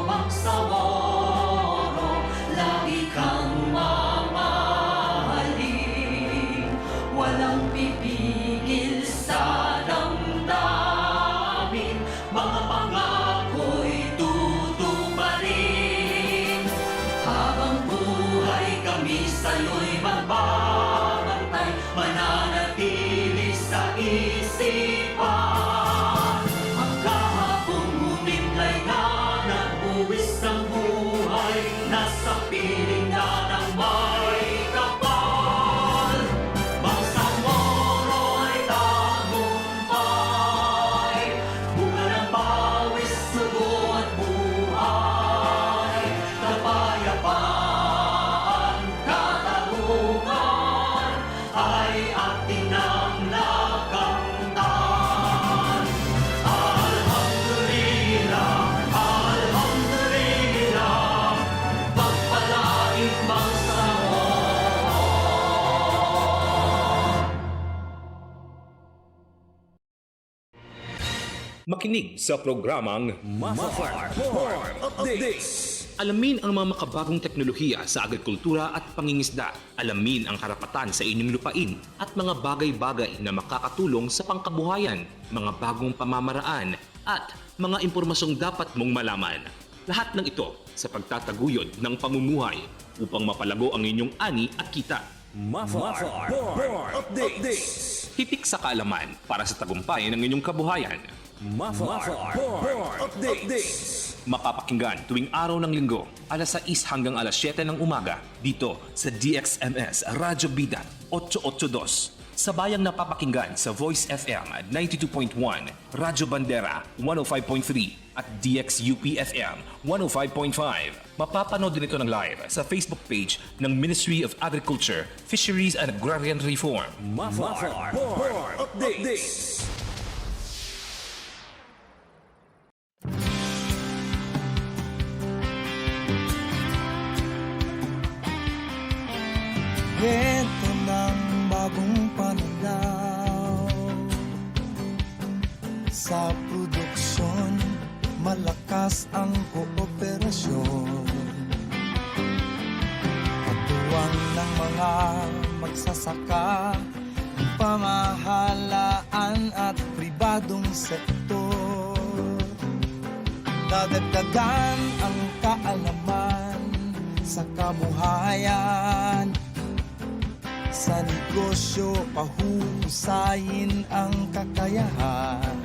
Bangsamoro, lagi kang mamahalin. Walang pipigil sa damdamin, mga pangako'y tutuparin. Habang buhay kami sa'yo'y magbabantay, mananatili sa isipan. Ang kahapong humimlay na nagbuwis ng buhay, nasa piling na ng may kapal. Bangsamoro ay tagumpay, bunga ng bawis, sugo at buhay. Kapayapaan, katarungan ay ating nang nakamtan. Alhamdulillah, alhamdulillah, pagpalain Bangsamoro. Makinig sa programang Mafar Farm Updates. alamin ang mga makabagong teknolohiya sa agrikultura at pangingisda. Alamin ang karapatan sa inyong lupain at mga bagay-bagay na makakatulong sa pangkabuhayan, mga bagong pamamaraan at mga impormasyong dapat mong malaman. Lahat ng ito sa pagtataguyod ng pamumuhay upang mapalago ang inyong ani at kita. Mafar Farm Updates. Hitik sa kaalaman para sa tagumpay ng inyong kabuhayan. Mafar Farm Updates. Mapapakinggan tuwing araw ng linggo, alas 6 hanggang alas 7 ng umaga, dito sa DXMS Radyo Bida 882. Sabayang napapakinggan sa Voice FM 92.1, Radyo Bandera 105.3 at DXUP FM 105.5. Mapapanood din ito ng live sa Facebook page ng Ministry of Agriculture, Fisheries and Agrarian Reform. Mafar Farm Updates. Ito ng bagong pananaw sa produksyon, malakas ang kooperasyon. Katuwang ng mga magsasaka, pamahalaan at pribadong sektor. Dadagdagan ang kaalaman sa kabuhayan. Sa negosyo, pahuhusayin ang kakayahan.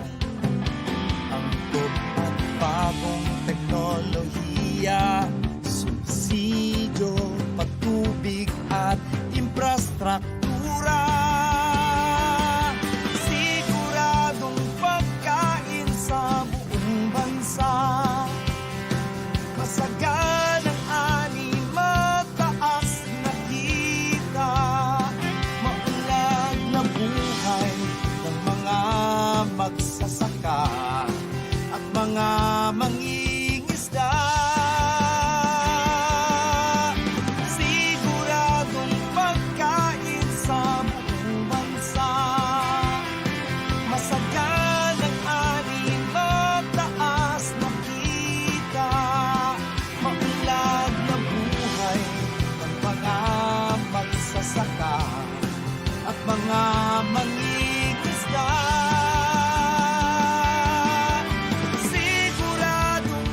Ang top at bagong teknolohiya, subsidyo, patubig at infrastruktura. Siguradong pagkain sa buong bansa. Masaganang ani, mataas na kita. Maulag na buhay ng mga magsasaka at mga mangingisda. Siguradong pagkain sa buong bansa. Masaganang ani, mataas na kita. Maulag na buhay ng mga magsasaka at mga mangingisda. Siguradong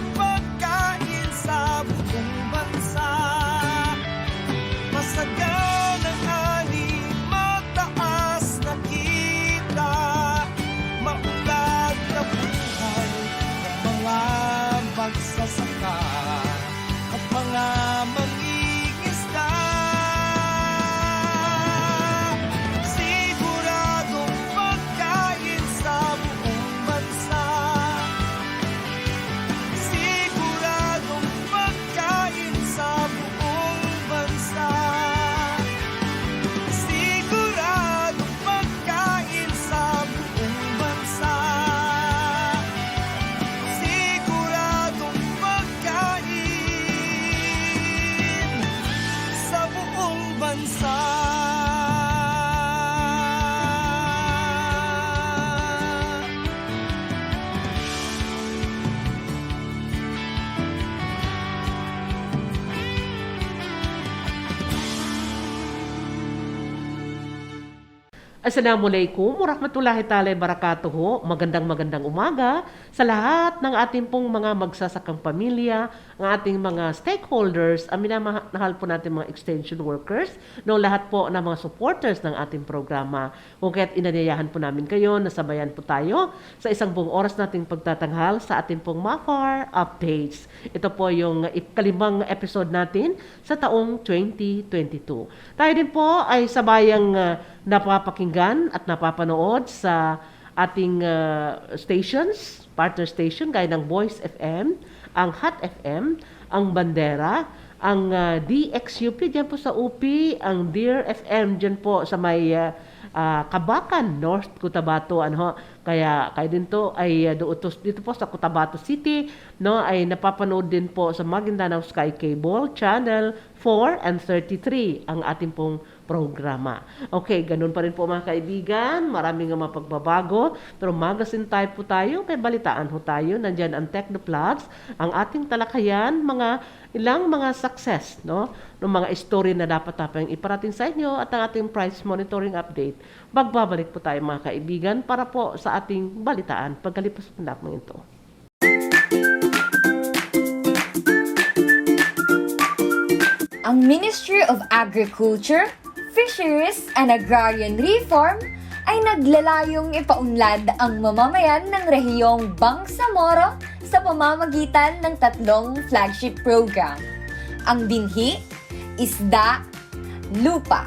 Assalamualaikum warahmatullahi taala wabarakatuh. Magandang umaga sa lahat ng ating pong mga magsasakang pamilya, ang ating mga stakeholders, ang minamahal po natin mga extension workers, no, lahat po ng mga supporters ng ating programa. Kung kaya't inanyayahan po namin kayo na sabayan po tayo sa isang buong oras nating pagtatanghal sa ating pong Mafar Updates. Ito po yung ikalimang episode natin sa taong 2022. Tayo din po ay sabayang napapakinggan at napapanood sa ating stations, partner station gaya ng Voice FM, ang Hot FM, ang Bandera, ang DXUP dyan po sa UP, ang Dear FM dyan po sa may Kabakan, North Cotabato, kaya din to ay dito po sa Cotabato City, no, ay napapanood din po sa Maguindanao Sky Cable Channel 4 and 33 ang ating pong programa. Okay, ganun pa rin po mga kaibigan, maraming nga mapagbabago, pero magasin type po tayo, may balitaan ho tayo, nandyan ang Technoplugs, ang ating talakayan, ilang mga success, no, ng mga story na dapat tayong iparating sa inyo at ang ating price monitoring update. Magbabalik po tayo mga kaibigan para po sa ating balitaan pagkalipas po namin ito. Ang Ministry of Agriculture, Fisheries and Agrarian Reform ay naglalayong ipaunlad ang mamamayan ng rehiyong Bangsamoro sa pamamagitan ng tatlong flagship program. Ang binhi, isda, lupa.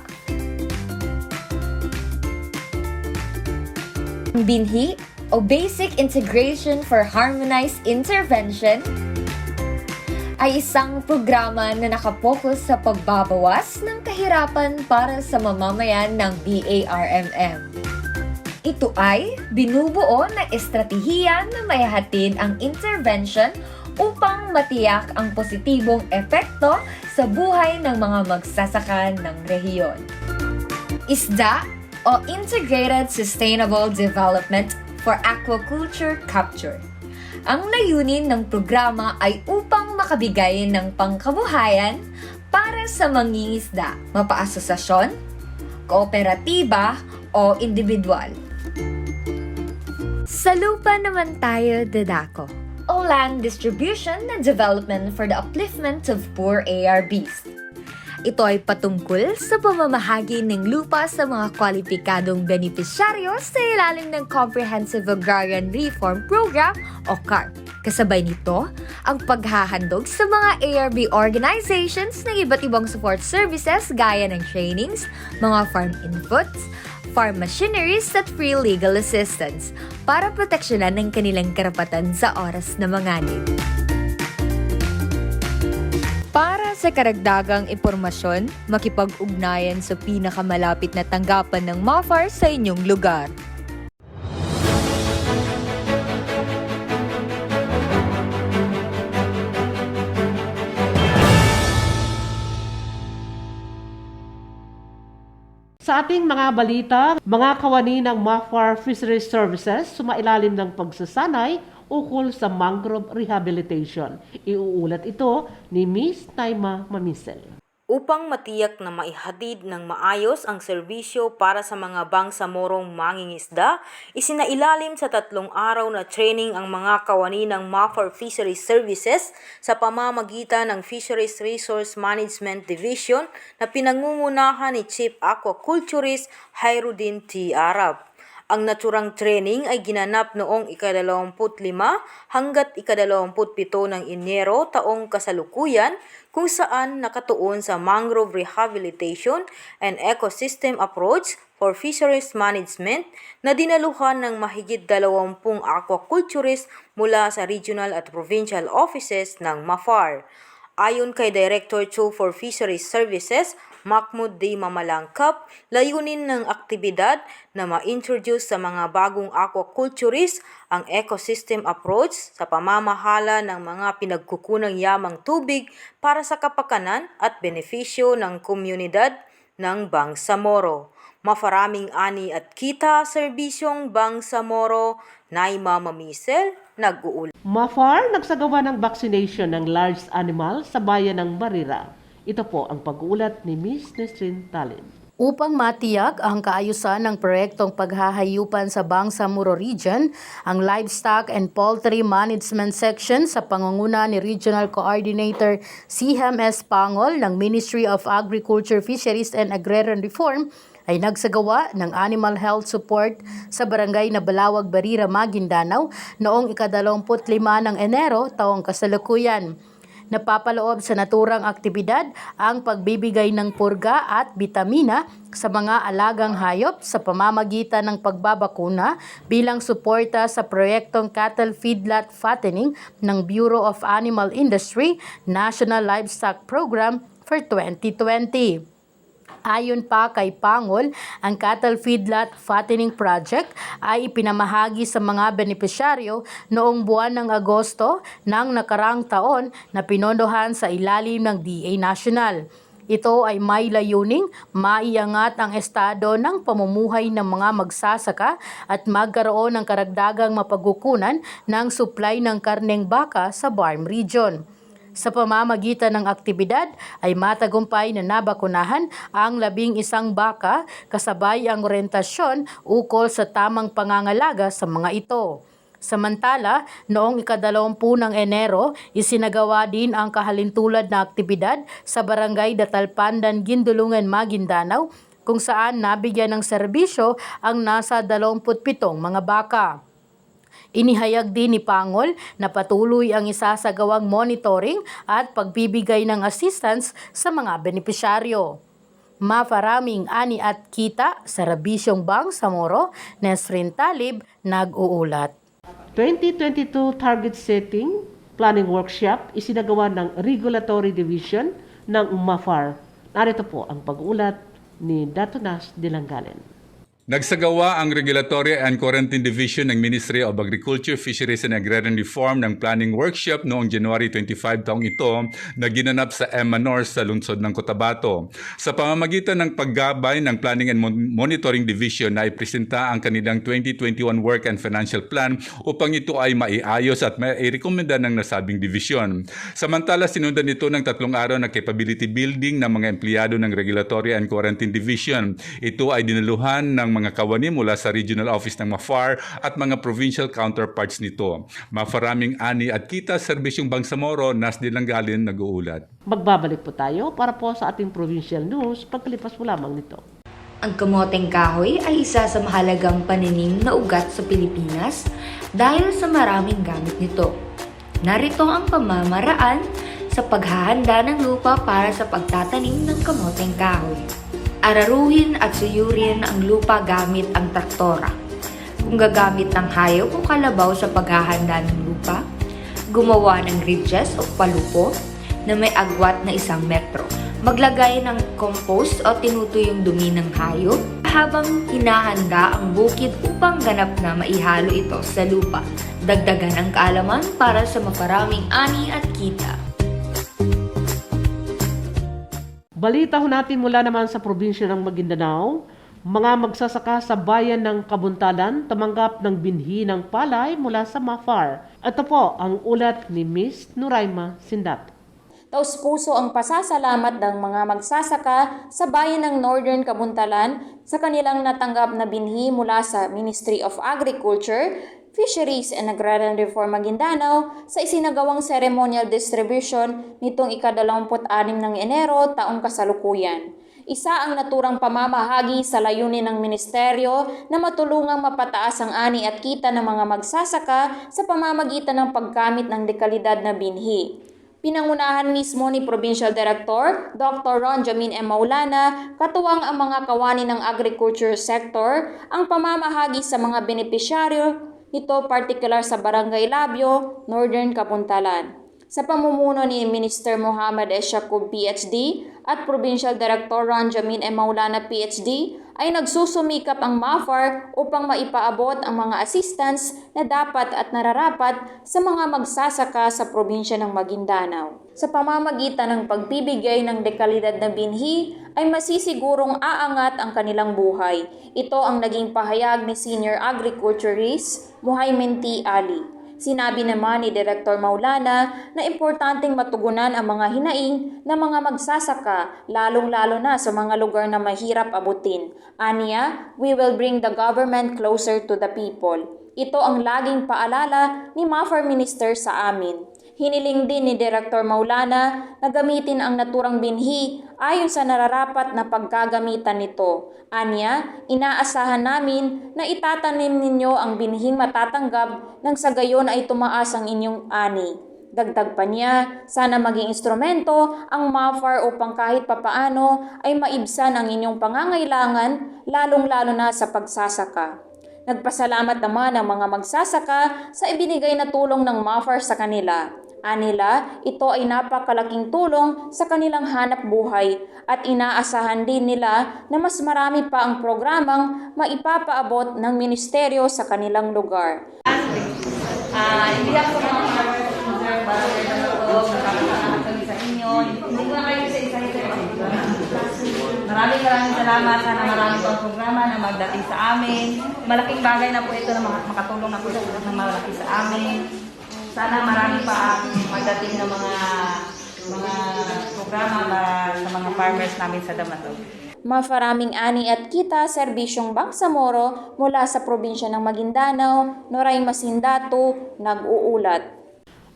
Ang binhi o Basic Integration for Harmonized Intervention ay isang programa na nakapokus sa pagbabawas ng kahirapan para sa mamamayan ng BARMM. Ito ay binubuo na estratehiya na maihatid ang intervention upang matiyak ang positibong epekto sa buhay ng mga magsasaka ng rehiyon. ISDA o Integrated Sustainable Development for Aquaculture Capture. Ang layunin ng programa ay upang makabigay ng pangkabuhayan para sa mangingisda, mapaasosasyon, kooperatiba o individual. Sa lupa naman tayo dadako, o land distribution and development for the upliftment of poor ARBs. Ito ay patungkol sa pamamahagi ng lupa sa mga kwalipikadong benepisyaryo sa ilalim ng Comprehensive Agrarian Reform Program o CARP. Kasabay nito, ang paghahandog sa mga ARB organizations ng iba't ibang support services gaya ng trainings, mga farm inputs, farm machineries at free legal assistance para proteksyonan ang kanilang karapatan sa oras na manganib. Para sa karagdagang impormasyon, makipag-ugnayan sa pinakamalapit na tanggapan ng Mafar sa inyong lugar. Sa ating mga balita, mga kawani ng Mafar Fisheries Services sumailalim ng pagsasanay ukol sa mangrove rehabilitation. Iuulat ito ni Miss Naima Mamisel. Upang matiyak na maihatid ng maayos ang serbisyo para sa mga bangsamorong mangingisda, isinailalim sa 3 araw na training ang mga kawani ng Mafar Fisheries Services sa pamamagitan ng Fisheries Resource Management Division na pinangungunahan ni Chief Aquaculturist Khairuddin T. Arab. Ang naturang training ay ginanap noong ika-25 hanggat ika-27 ng Enero taong kasalukuyan kung saan nakatuon sa mangrove rehabilitation and ecosystem approach for fisheries management na dinaluhan ng mahigit 20 aquaculturists mula sa regional at provincial offices ng Mafar. Ayon kay Director 2 for Fisheries Services, Mahmoud D. Mamalangkap, layunin ng aktibidad na ma-introduce sa mga bagong aquaculturists ang ecosystem approach sa pamamahala ng mga pinagkukunang yamang tubig para sa kapakanan at benepisyo ng komunidad ng Bangsamoro. Mafaraming ani at kita, serbisyong Bangsamoro, Naima Mamisel, nag-uulat. Mafar nagsagawa ng vaccination ng large animal sa bayan ng Barira. Ito po ang pag-uulat ni Miss Nesrin Talin. Upang matiyak ang kaayusan ng proyektong paghahayupan sa Bangsamoro Region, ang Livestock and Poultry Management Section sa pangunguna ni Regional Coordinator Sihem S. Pangol ng Ministry of Agriculture, Fisheries and Agrarian Reform ay nagsagawa ng animal health support sa barangay na Balawag, Barira, Maguindanao noong ika-25 ng Enero taong kasalukuyan. Napapaloob sa naturang aktibidad ang pagbibigay ng purga at bitamina sa mga alagang hayop sa pamamagitan ng pagbabakuna bilang suporta sa proyektong Cattle Feedlot Fattening ng Bureau of Animal Industry National Livestock Program for 2020. Ayon pa kay Pangol, ang Cattle Feedlot Fattening Project ay ipinamahagi sa mga benepisyaryo noong buwan ng Agosto ng nakarang taon na pinondohan sa ilalim ng DA National. Ito ay may layuning maiangat ang estado ng pamumuhay ng mga magsasaka at magkaroon ng karagdagang mapagkukunan ng supply ng karneng baka sa Barm Region. Sa pamamagitan ng aktibidad ay matagumpay na nabakunahan ang 11 baka kasabay ang orientasyon ukol sa tamang pangangalaga sa mga ito. Samantala, noong ika-20 ng Enero, isinagawa din ang kahalintulad na aktibidad sa Barangay Datalpandan, Gindulungan, Maguindanao kung saan nabigyan ng serbisyo ang nasa 27 mga baka. Inihayag din ni Pangol na patuloy ang isasagawang monitoring at pagbibigay ng assistance sa mga benepisyaryo. Mafaraming ani at kita sa Rabisyong Bangsamoro, Nesrin Talib, nag-uulat. 2022 Target Setting Planning Workshop isinagawa ng Regulatory Division ng MAFAR. Narito po ang pag-uulat ni Datonas Dilangalen. Nagsagawa ang Regulatory and Quarantine Division ng Ministry of Agriculture, Fisheries and Agrarian Reform ng Planning Workshop noong January 25 taong ito na ginanap sa Emma North sa lungsod ng Cotabato. Sa pamamagitan ng paggabay ng Planning and Monitoring Division na ipresenta ang kanilang 2021 Work and Financial Plan upang ito ay maiayos at mairekomenda ng nasabing division. Samantala, sinundan nito ng 3 araw na capability building ng mga empleyado ng Regulatory and Quarantine Division. Ito ay dinaluhan ng mga kawani mula sa regional office ng MAFAR at mga provincial counterparts nito. Mafaraming ani at kita, Serbisyong Bangsamoro, Nas Dilanggalin, nag-uulat. Magbabalik po tayo para po sa ating provincial news pagkalipas po lamang nito. Ang kamoteng kahoy ay isa sa mahalagang paninim na ugat sa Pilipinas dahil sa maraming gamit nito. Narito ang pamamaraan sa paghahanda ng lupa para sa pagtatanim ng kamoteng kahoy. Araruhin at suyurin ang lupa gamit ang traktora. Kung gagamit ng hayop o kalabaw sa paghahanda ng lupa, gumawa ng ridges o palupo na may agwat na 1 metro. Maglagay ng compost o tinutuyong dumi ng hayop habang hinahanda ang bukid upang ganap na maihalo ito sa lupa. Dagdagan ang kaalaman para sa maparaming ani at kita. Balita ho natin mula naman sa probinsya ng Maguindanao, mga magsasaka sa bayan ng Kabuntalan tumanggap ng binhi ng palay mula sa MAFAR. Ito po ang ulat ni Miss Nuraima Sindat. Taus-puso ang pasasalamat ng mga magsasaka sa bayan ng Northern Kabuntalan sa kanilang natanggap na binhi mula sa Ministry of Agriculture, Fisheries and Agrarian Reform Maguindanao sa isinagawang ceremonial distribution nitong ika-26 ng Enero taong kasalukuyan. Isa ang naturang pamamahagi sa layunin ng ministeryo na matulungang mapataas ang ani at kita ng mga magsasaka sa pamamagitan ng paggamit ng dekalidad na binhi. Pinangunahan mismo ni Provincial Director Dr. Ron Jamin M. Maulana, katuwang ang mga kawani ng agriculture sector, ang pamamahagi sa mga benepisyaryo nito particular sa Barangay Labio, Northern Kabuntalan. Sa pamumuno ni Minister Muhammad S. Yacub PhD at Provincial Director Ron Jamin M. Maulana PhD ay nagsusumikap ang MAFAR upang maipaabot ang mga assistance na dapat at nararapat sa mga magsasaka sa probinsya ng Maguindanao. Sa pamamagitan ng pagbibigay ng dekalidad na binhi ay masisigurong aangat ang kanilang buhay. Ito ang naging pahayag ni Senior Agriculturist Muhaymin T. Ali. Sinabi naman ni Director Maulana na importanteng matugunan ang mga hinaing ng mga magsasaka, lalong-lalo na sa mga lugar na mahirap abutin. Aniya, we will bring the government closer to the people. Ito ang laging paalala ni MAFAR Minister sa amin. Hiniling din ni Director Maulana na gamitin ang naturang binhi ayon sa nararapat na pagkagamitan nito. Anya, inaasahan namin na itatanim ninyo ang binhing matatanggap nang sa gayon ay tumaas ang inyong ani. Dagdag pa niya, sana maging instrumento ang MAFAR upang kahit papaano ay maibsan ang inyong pangangailangan, lalong-lalo na sa pagsasaka. Nagpasalamat naman ang mga magsasaka sa ibinigay na tulong ng MAFAR sa kanila. Anila, ito ay napakalaking tulong sa kanilang hanap buhay at inaasahan din nila na mas marami pa ang programang maipapaabot ng ministeryo sa kanilang lugar. Hindi ako mga farmers concern para sa loob, nakakasalamat kami sa inyo. Hindi ko na kayo isa-isa. Maraming salamat. Sana marami pang programa na magdating sa amin. Malaking bagay na po ito na makatulong na po sa malaki sa amin. Sana marami pa ang magdating ng mga programa sa mga farmers namin sa Damatog. Mafaraming ani at kita serbisyong Bangsamoro mula sa probinsya ng Maguindanao, Noray Masindato, nag-uulat.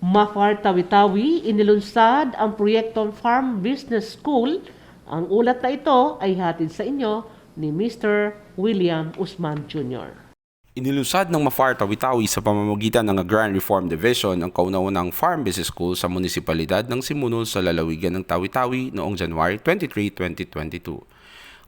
MAFAR Tawi-Tawi inilunsad ang proyektong Farm Business School. Ang ulat na ito ay hatid sa inyo ni Mr. William Usman Jr. Inilusad ng MAFAR Tawi-Tawi sa pamamagitan ng Agrarian Reform Division ang kauna-unang Farm Business School sa munisipalidad ng Simunul sa lalawigan ng Tawi-Tawi noong January 23, 2022.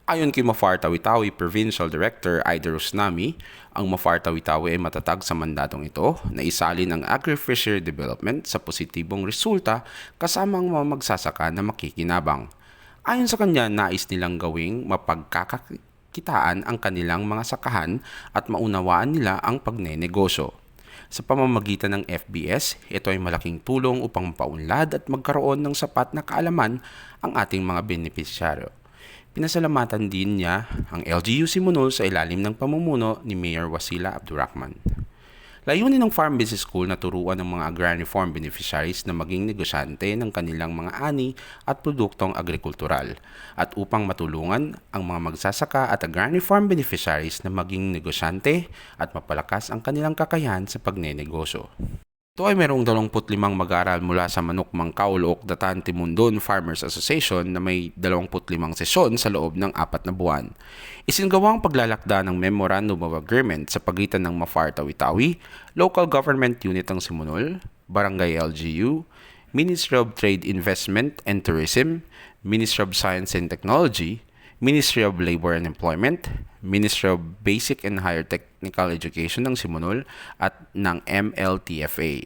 Ayon kay MAFAR Tawi-Tawi Provincial Director Aida Rusnami, ang MAFAR Tawi-Tawi ay matatag sa mandatong ito na isalin ang agri-fishery development sa positibong resulta kasama ang mga magsasaka na makikinabang. Ayon sa kanya, nais nilang gawing mapagkakakitaan ang kanilang mga sakahan at maunawaan nila ang pagnenegosyo. Sa pamamagitan ng FBS, ito ay malaking tulong upang mapaunlad at magkaroon ng sapat na kaalaman ang ating mga benepisyaryo. Pinasalamatan din niya ang LGU Simunul sa ilalim ng pamumuno ni Mayor Wasila Abdurrahman. Layunin ng Farm Business School na turuan ng mga agrarian reform beneficiaries na maging negosyante ng kanilang mga ani at produktong agrikultural at upang matulungan ang mga magsasaka at agrarian reform beneficiaries na maging negosyante at mapalakas ang kanilang kakayahan sa pagnenegosyo. Ito ay mayroong 25 mag-aaral mula sa Manok Mangkaw, Lookdatan, Timundon Farmers Association na may 25 sesyon sa loob ng 4 na buwan. Isinagawa ang paglalakda ng Memorandum of Agreement sa pagitan ng MAFAR Tawi-Tawi, Local Government Unit ng Simunul, Barangay LGU, Ministry of Trade, Investment and Tourism, Ministry of Science and Technology, Ministry of Labor and Employment, Ministry of Basic and Higher Technical Education ng Simunul at ng MLTFA.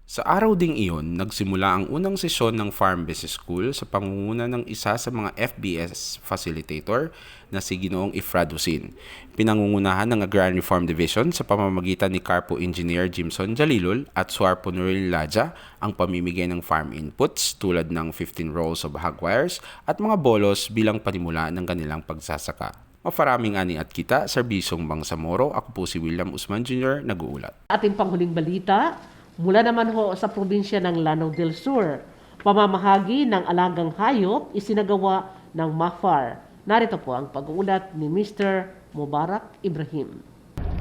Sa araw ding iyon, nagsimula ang unang sesyon ng Farm Business School sa pangunguna ng isa sa mga FBS facilitator na si Ginoong Ifrad Husin. Pinangungunahan ng Agrarian Reform Division sa pamamagitan ni Carpo Engineer Jimson Jalilul at Suarpo Nuril Laja ang pamimigay ng farm inputs tulad ng 15 rolls of hog wires at mga bolos bilang panimula ng kanilang pagsasaka. Mafaraming ani at kita, Serbisyong Bangsamoro. Ako po si William Usman Jr. nag-uulat. Ating panghuling balita, mula naman ho sa probinsya ng Lanao del Sur, pamamahagi ng alagang hayop isinagawa ng MAFAR. Narito po ang pag-uulat ni Mr. Mubarak Ibrahim.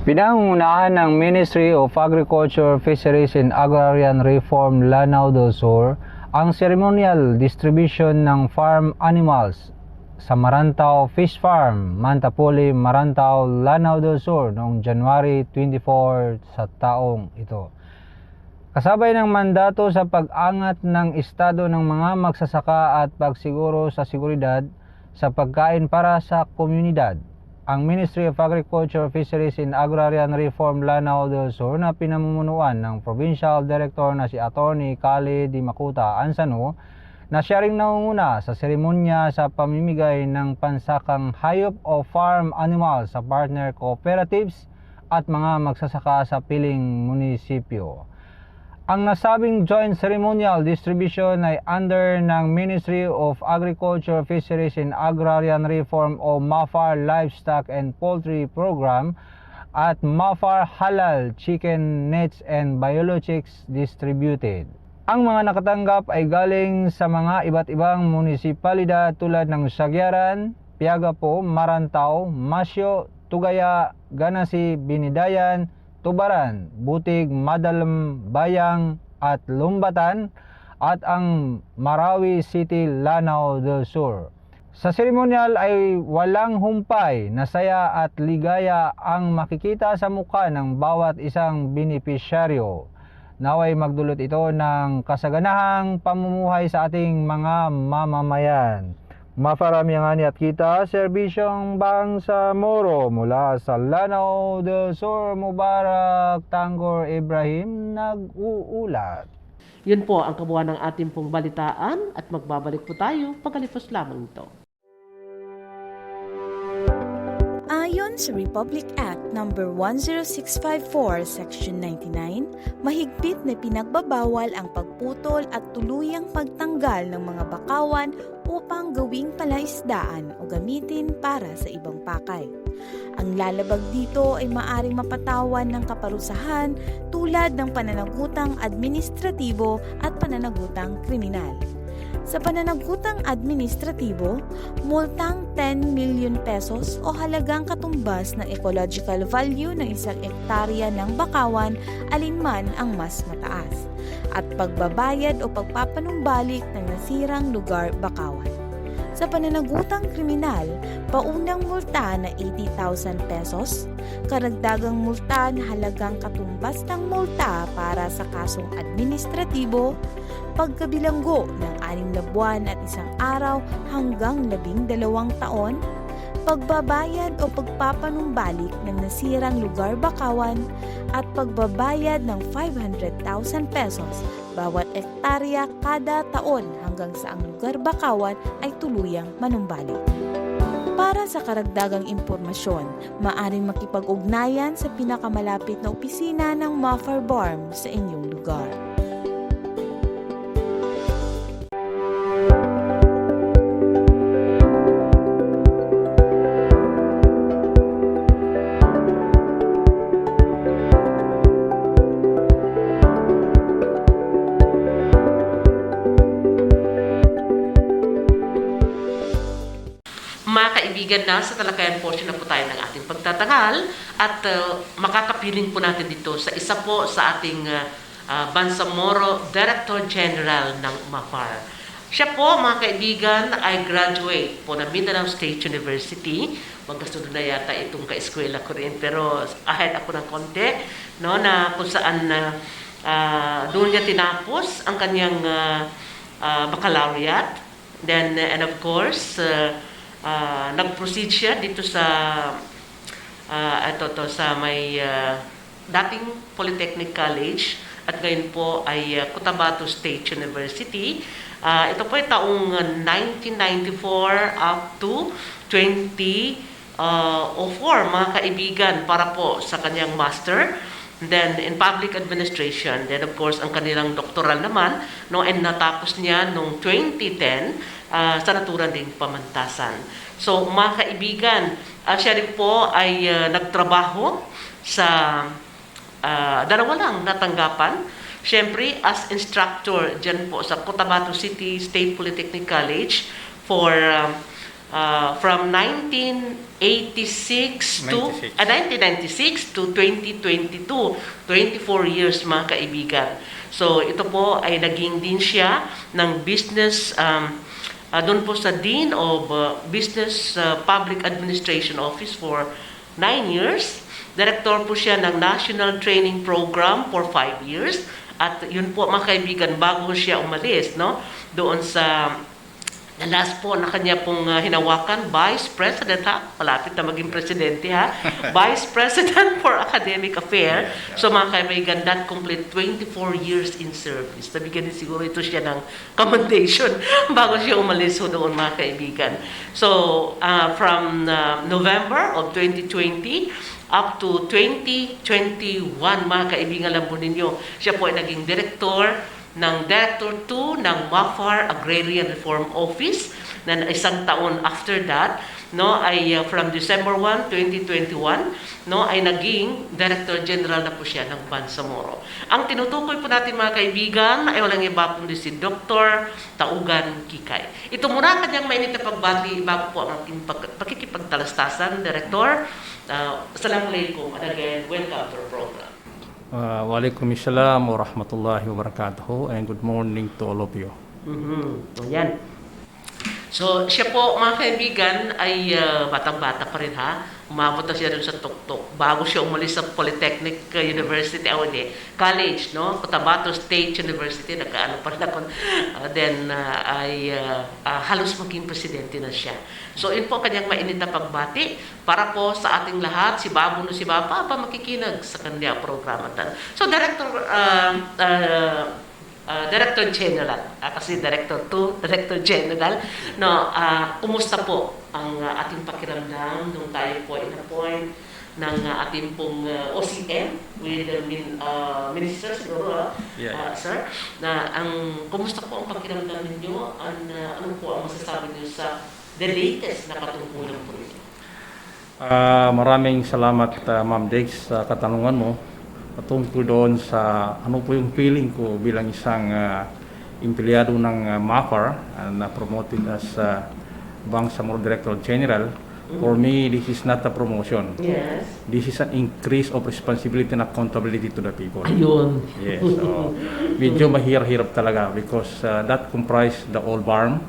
Pinangungunahan ng Ministry of Agriculture, Fisheries and Agrarian Reform Lanao del Sur ang ceremonial distribution ng farm animals sa Marantao Fish Farm, Mantapoli, Marantao, Lanao del Sur noong January 24 sa taong ito. Kasabay ng mandato sa pag-angat ng estado ng mga magsasaka at pagsiguro sa seguridad sa pagkain para sa komunidad, ang Ministry of Agriculture, Fisheries and Agrarian Reform Lanao del Sur na pinamumunuan ng Provincial Director na si Attorney Kali Di Makuta Ansano na siya ring nangunguna sa seremonya sa pamimigay ng pansakang hayop o farm animals sa partner cooperatives at mga magsasaka sa piling munisipyo. Ang nasabing joint ceremonial distribution ay under ng Ministry of Agriculture, Fisheries and Agrarian Reform o MAFAR Livestock and Poultry Program at Mafar Halal Chicken Nets and Biologics Distributed. Ang mga nakatanggap ay galing sa mga iba't ibang munisipalidad tulad ng Sagyaran, Piagapo, Marantao, Masyo, Tugaya, Ganasi, Binidayan, Tubaran, Butig, Madalam, Bayang at Lumbatan at ang Marawi City, Lanao del Sur. Sa seremonyal ay walang humpay na saya at ligaya ang makikita sa mukha ng bawat isang benepisyaryo. Naway magdulot ito ng kasaganahang pamumuhay sa ating mga mamamayan. Mafarami ang ani at kita, serbisyong Bangsamoro mula sa Lanao del Sur, Mubarak Tangor Ibrahim nag-uulat. Yun po ang kabuuan ng ating pong balitaan at magbabalik po tayo pagkalipos lamang ito. Ayon sa Republic Act No. 10654, Section 99, mahigpit na pinagbabawal ang pagputol at tuluyang pagtanggal ng mga bakawan upang gawing palaisdaan o gamitin para sa ibang pakay. Ang lalabag dito ay maaring mapatawan ng kaparusahan tulad ng pananagutang administratibo at pananagutang kriminal. Sa pananagutang administratibo, multang 10 million pesos o halagang katumbas ng ecological value ng 1 hektarya ng bakawan alinman ang mas mataas, at pagbabayad o pagpapanumbalik ng nasirang lugar bakawan. Sa pananagutang kriminal, paunang multa na 80,000 pesos, karagdagang multa na halagang katumbas ng multa para sa kasong administratibo, pagkabilanggo ng 6 na buwan at 1 araw hanggang 12 taon, pagbabayad o pagpapanumbalik ng nasirang lugar bakawan, at pagbabayad ng 500,000 pesos bawat hektarya kada taon hanggang sa ang lugar bakawan ay tuluyang manumbalik. Para sa karagdagang impormasyon, maaaring makipag-ugnayan sa pinakamalapit na opisina ng Mafar Barm sa inyong lugar. Mga kaibigan, sa talakayan portion na po tayo ng ating pagtatanghal at makakapiling po natin dito sa isa po sa ating Bangsamoro Director General ng Mafar. Siya po, mga kaibigan, ay graduate po ng Mindanao State University. Magkasunod na yata itong ka-eskwela ko rin, pero ahead ako ng konti, no, na kung saan doon niya tinapos ang kanyang baccalaureate. Then, and of course, nag-proceed siya dito sa sa may dating Polytechnic College at ngayon po ay Cotabato State University. Ito po ay taong 1994 up to 2004, mga kaibigan, para po sa kanyang master. Then in public administration, then of course ang kanilang doctoral naman, no, and natapos niya noong 2010 sa naturang ding pamantasan. So mga kaibigan, siya rin po ay nagtrabaho sa dalawa lang natanggapan. Siyempre as instructor dyan po sa Cotabato City State Polytechnic College for from 1996 to 2022, 24 years, mga kaibigan. So ito po ay naging din siya ng business, doon po sa Dean of Business Public Administration Office for 9 years. Director po siya ng National Training Program for 5 years. At yun po, mga kaibigan, bago siya umalis, no, doon sa last po na kanya pong hinawakan, Vice President, malapit na maging presidente, Vice President for Academic Affairs. So mga kaibigan, that complete 24 years in service. Nabigyan din siguro ito siya ng commendation bago siya umalis doon, mga kaibigan. So from November of 2020 up to 2021, mga kaibigan, alam po ninyo, siya po ay naging Director 2 ng Mafar Agrarian Reform Office. na isang taon after that, no, ay from December 1, 2021, no, ay naging Director General na po siya ng Bangsamoro. Ang tinutukoy po natin mga kaibigan ay walang iba kundi si Dr. Taugan Kikay. Ito muna kanyang mainit na pagbati bago po ang ating pakikipagtalastasan, Director. Assalamualaikum and again, welcome to our program. Waalaikumsalam warahmatullahi wabarakatuh and good morning to all of you. Ayan. So, siya po, mga kaibigan, ay batang-bata pa rin ha. Umabot na siya rin sa tuktok. Bago siya umalis sa Polytechnic University, college, no? Cotabato State University, nagkaano pa rin ako. Halos maging presidente na siya. So, yun po kanyang mainit na pagbati para po sa ating lahat, si Babu no si Baba, makikinag sa kanya programa. So, Director General, kasi Director 2, Director General, no, kumusta po ang ating pakiramdam nung tayo po in-appoint ng ating pong OCM with the Minister, siguro, sir, na kumusta po ang pakiramdam ninyo? Ano po ang masasabi niyo sa the latest na patungkulan po ninyo? Maraming salamat, Ma'am Dex, sa katanungan mo. Patungkol doon sa ano po yung feeling ko bilang isang empleyado ng MAFAR na promoted as Bangsamoro Director General. For me, this is not a promotion. Yes. This is an increase of responsibility and accountability to the people. Ayun. Yes. So, medyo mahirap talaga because that comprise the whole BARM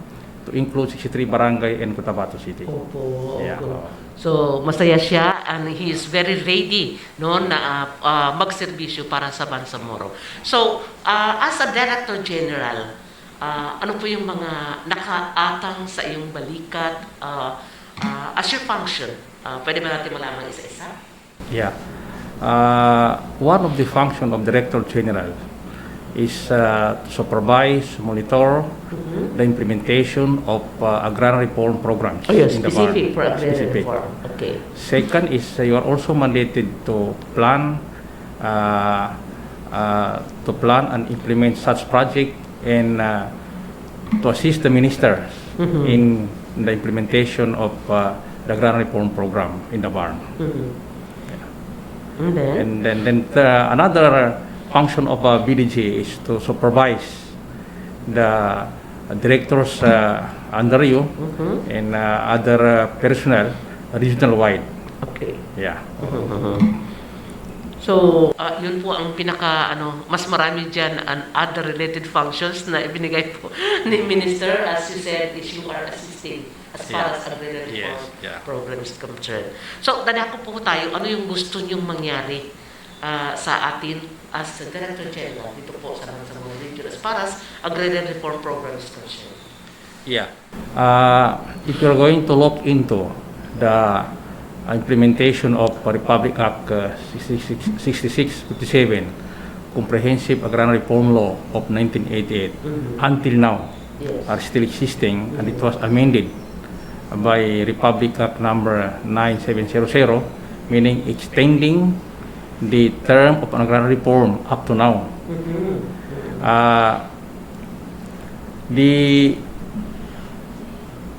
to include 63 barangay and Cotabato City. Opo. Yeah. So, masaya siya and he is very ready, no, na magserbisyo para sa Bangsamoro. So, as a Director General, ano po yung mga nakaatang sa iyong balikat as your function? Pwede ba natin malaman isa-isa? Yeah. One of the function of Director General is to supervise, monitor the implementation of agrarian reform programs in the specific for BARM. agrarian reform. Okay. Second is you are also mandated to plan and implement such project and to assist the ministers in the implementation of the agrarian reform program in the BARM. And then another function of BDG is to supervise the directors under you and other personnel regional wide. Okay. Yeah. So, yun po ang mas marami dyan and other related functions na ibinigay po ni Minister, as you said, is you are assisting as far as agrarian reform program is concerned. So, dadako po tayo, ano yung gusto nyong mangyari sa atin as Director General dito po sa Bangsamoro Region as far as agrarian reform program is concerned? Yeah. If you're going to look into the implementation of Republic Act 6657, Comprehensive Agrarian Reform Law of 1988, until now are still existing, and it was amended by Republic Act number 9700, meaning extending the term of an agrarian reform up to now. The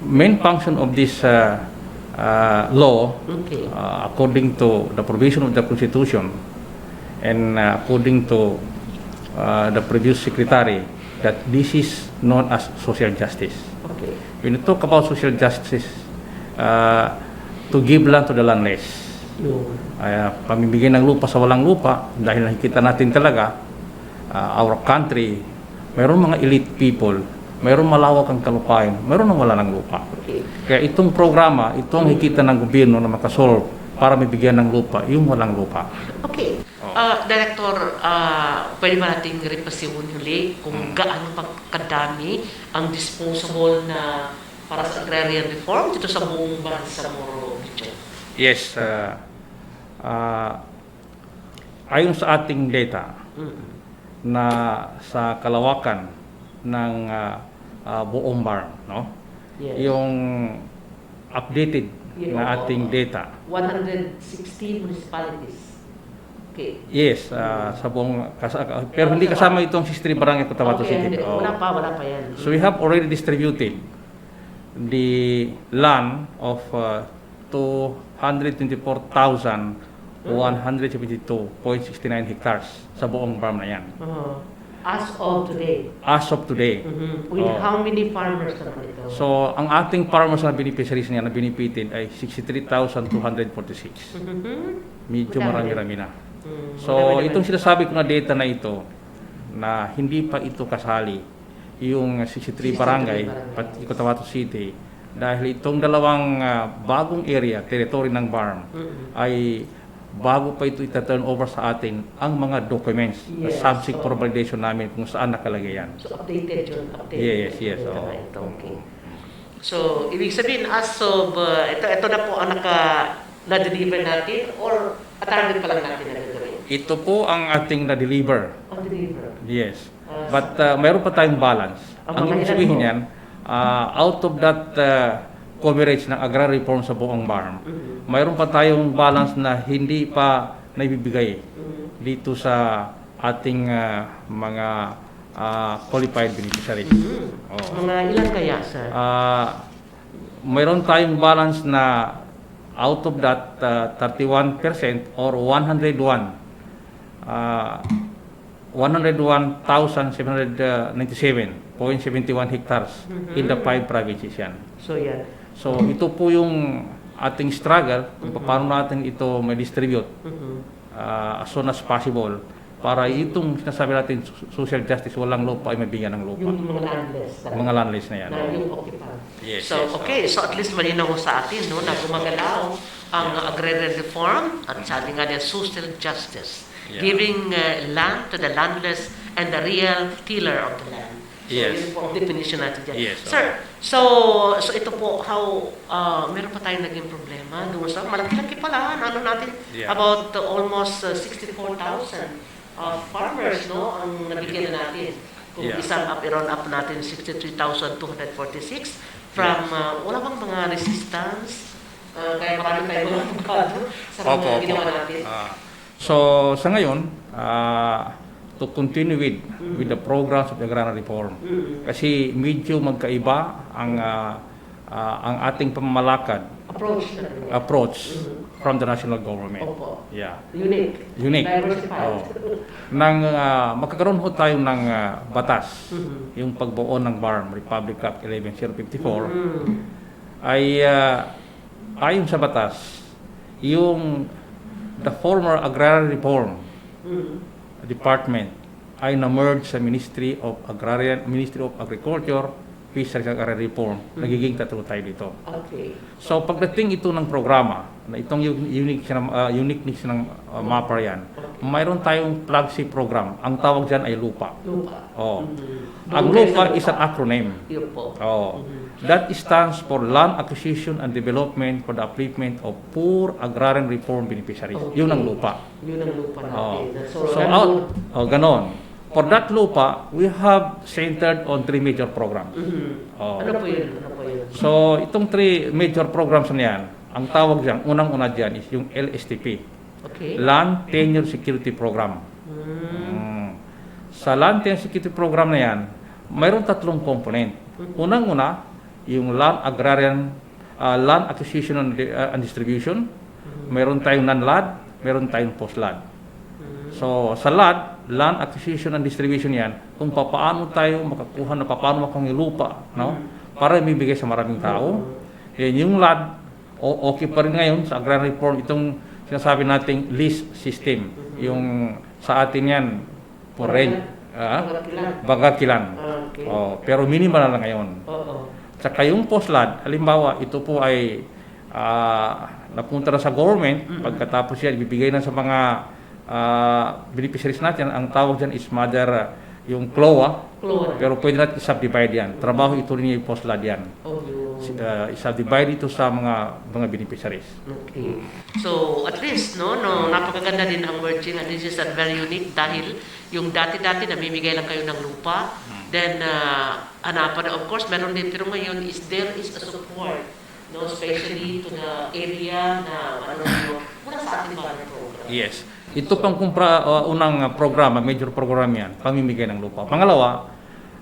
main function of this law, according to the provision of the Constitution and according to the previous secretary, that this is known as social justice. Okay. When you talk about social justice, to give land to the landless, pamimigay ng lupa sa walang lupa, dahil nakikita natin talaga our country, mayroon mga elite people, mayroon malawak ang kalupaan, mayroon nang wala ng lupa. Okay. Kaya itong programa, itong hikita ng gobyerno na makasolve para mabigyan ng lupa, yung walang lupa. Okay. Director, pwede ba nating repasyon huli kung gaano pa kadami ang disposable na para sa agrarian reform dito sa buong Bangsamoro region? Yes. Ayon sa ating data, na sa kalawakan ng buong BARM, no? Yes. Yung updated na ating data. 116 municipalities. Okay. Yes, sa buong pero hindi kasama itong 63 barangay Cotabato City. Wala pa yan. So we have already distributed the land of 224,172.69 hectares sa buong farm na yan. As of today. As of today. With how many farmers naman ito? So, ang ating farmers na beneficiaries niya na benefited ay 63,246. Medyo marami-rami na. So, itong sinasabi ko na data na ito, na hindi pa ito kasali, yung 63 barangay, pati Cotabato City, dahil itong dalawang bagong area, territory ng BARM, ay bago pa ito ita-turn over sa atin ang mga documents na subject for validation namin kung saan nakalagay yan. So updated yun? Updated. Yes. Okay. So, ibig sabihin, as of, ito na po ang na-deliver natin or target pa lang natin na gagawin? Ito po ang ating na-deliver. Deliver. Yes. But mayroon pa tayong balance. Ang ibig sabihin yan, out of that coverage ng agrarian reform sa buong BARM, mayroon pa tayong balance na hindi pa naibibigay dito sa ating mga qualified beneficiaries. Mga ilan kaya, sir? Mayroon tayong balance na out of that 31% or 101,797.71 hectares in the 5 provinces yan. So, yan. So, ito po yung ating struggle kung paano natin ito ma-distribute as soon as possible para itong sinasabi natin social justice, walang lupa ay mabigyan ng lupa. Yung mga landless. Mga landless na yan. Na yung occupant. Yes, So, okay. So, at least malinaw sa atin, no, na gumagalaw ang agrarian reform at sabi nga din, social justice. Giving land to the landless and the real tiller of the land. So, yun po ang definition natin dyan. Sir, so ito po, how, meron pa tayong naging problema doon sa, malaki-laki pala, ano natin, about almost 64,000 farmers, no, ang nabigyan na natin. Kung isang i-round up natin, 63,246 from, wala bang mga resistance, kaya marami tayong mga bukado sa mga ginawa natin. So, sa ngayon, to continue with the programs of the agrarian reform. Kasi medyo magkaiba ang ating pamamalakad approach from the national government. Unique. Diversified. Nang magkakaroon ho tayo ng batas, yung pagbuo ng BARM, Republic Act 11054, ay ayon sa batas, yung the former agrarian reform department ay na-merge sa Ministry of Agriculture, Fisheries and Agrarian Reform. Nagiging tatlo tayo dito. Okay. So pagdating ito ng programa, na itong uniqueness ng MAPAR yan, mayroon tayong flagship program. Ang tawag dyan ay LUPA. Ang LUPA is an acronym. That stands for Land Acquisition and Development for the Upliftment of Poor Agrarian Reform Beneficiaries. Yun ang LUPA. Yun ang lupa natin. Ganon. For that LUPA, we have centered on 3 major programs. Ano po yun? So, itong 3 major programs na yan, ang tawag dyan, unang-una dyan is yung LSTP. Land Tenure Security Program. Sa Land Tenure Security Program na yan, mayroon 3 component. Unang-una, yung Land Acquisition and Distribution. Mayroon tayong non-LAD, mayroon tayong post-LAD. So, sa Land Acquisition and Distribution yan, kung paano tayo makakuha na paano makuha yung lupa, no? Para ibigay sa maraming tao. Yung LAD, okay pa rin ngayon sa agrarian reform, itong sinasabi nating lease system. Yung sa atin yan, for rent, bagakilan. Pero minimal na lang ngayon. Tsaka yung post-LAD, halimbawa, ito po ay napunta na sa government, pagkatapos yan, ibibigay na sa mga beneficiaries natin. Ang tawag dyan is mother, yung CLOA, pero pwede natin i-subdivide yan. Trabaho ito rin yung post-LAD yan. I-subdivide ito sa mga beneficiaries. Okay. So, at least, no, napakaganda din ang merging and this is very unique dahil yung dati-dati namimigay lang kayo ng lupa, then hanapan, of course, meron din, pero ngayon there is a support, no, especially to the area na, mula sa ating banner program. Yes. Ito pang unang programa, major program yan, pamimigay ng lupa. Pangalawa,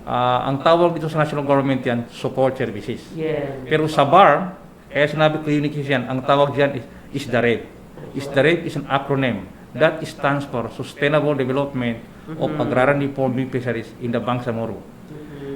Ang tawag dito sa national government yan, support services. Yeah. Pero sa BARM, kaya sinabi ko unique yan, ang tawag dyan is DARED. DARED is an acronym that stands for Sustainable Development of Agrarian Reform Fisheries in the Bangsamoro.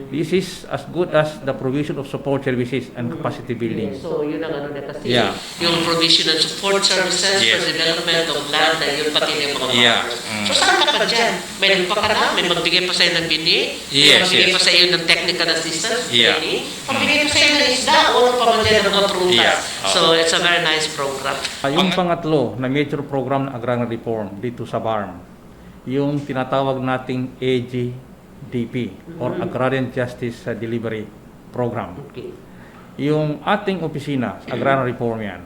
This is as good as the provision of support services and capacity building. So, yun ang ano na kasi. Yeah. Yung provision and support services for development of land na yun pati yung mga Yeah. farmers. So saan ka pa dyan? May nagpa ka na? May magbigay pa sa'yo ng bini? May Yes, magbigay yes. pa sa'yo ng technical assistance? Yeah. Training? Magbigay pa sa'yo ng isda o pa man dyan ng mga prutas? Yeah. So it's a very nice program. Yung pangatlo na major program ng agrarian reform dito sa BARM, yung tinatawag nating AGDP or Agrarian Justice Delivery Program. Okay. Yung ating opisina sa agrarian reform yan,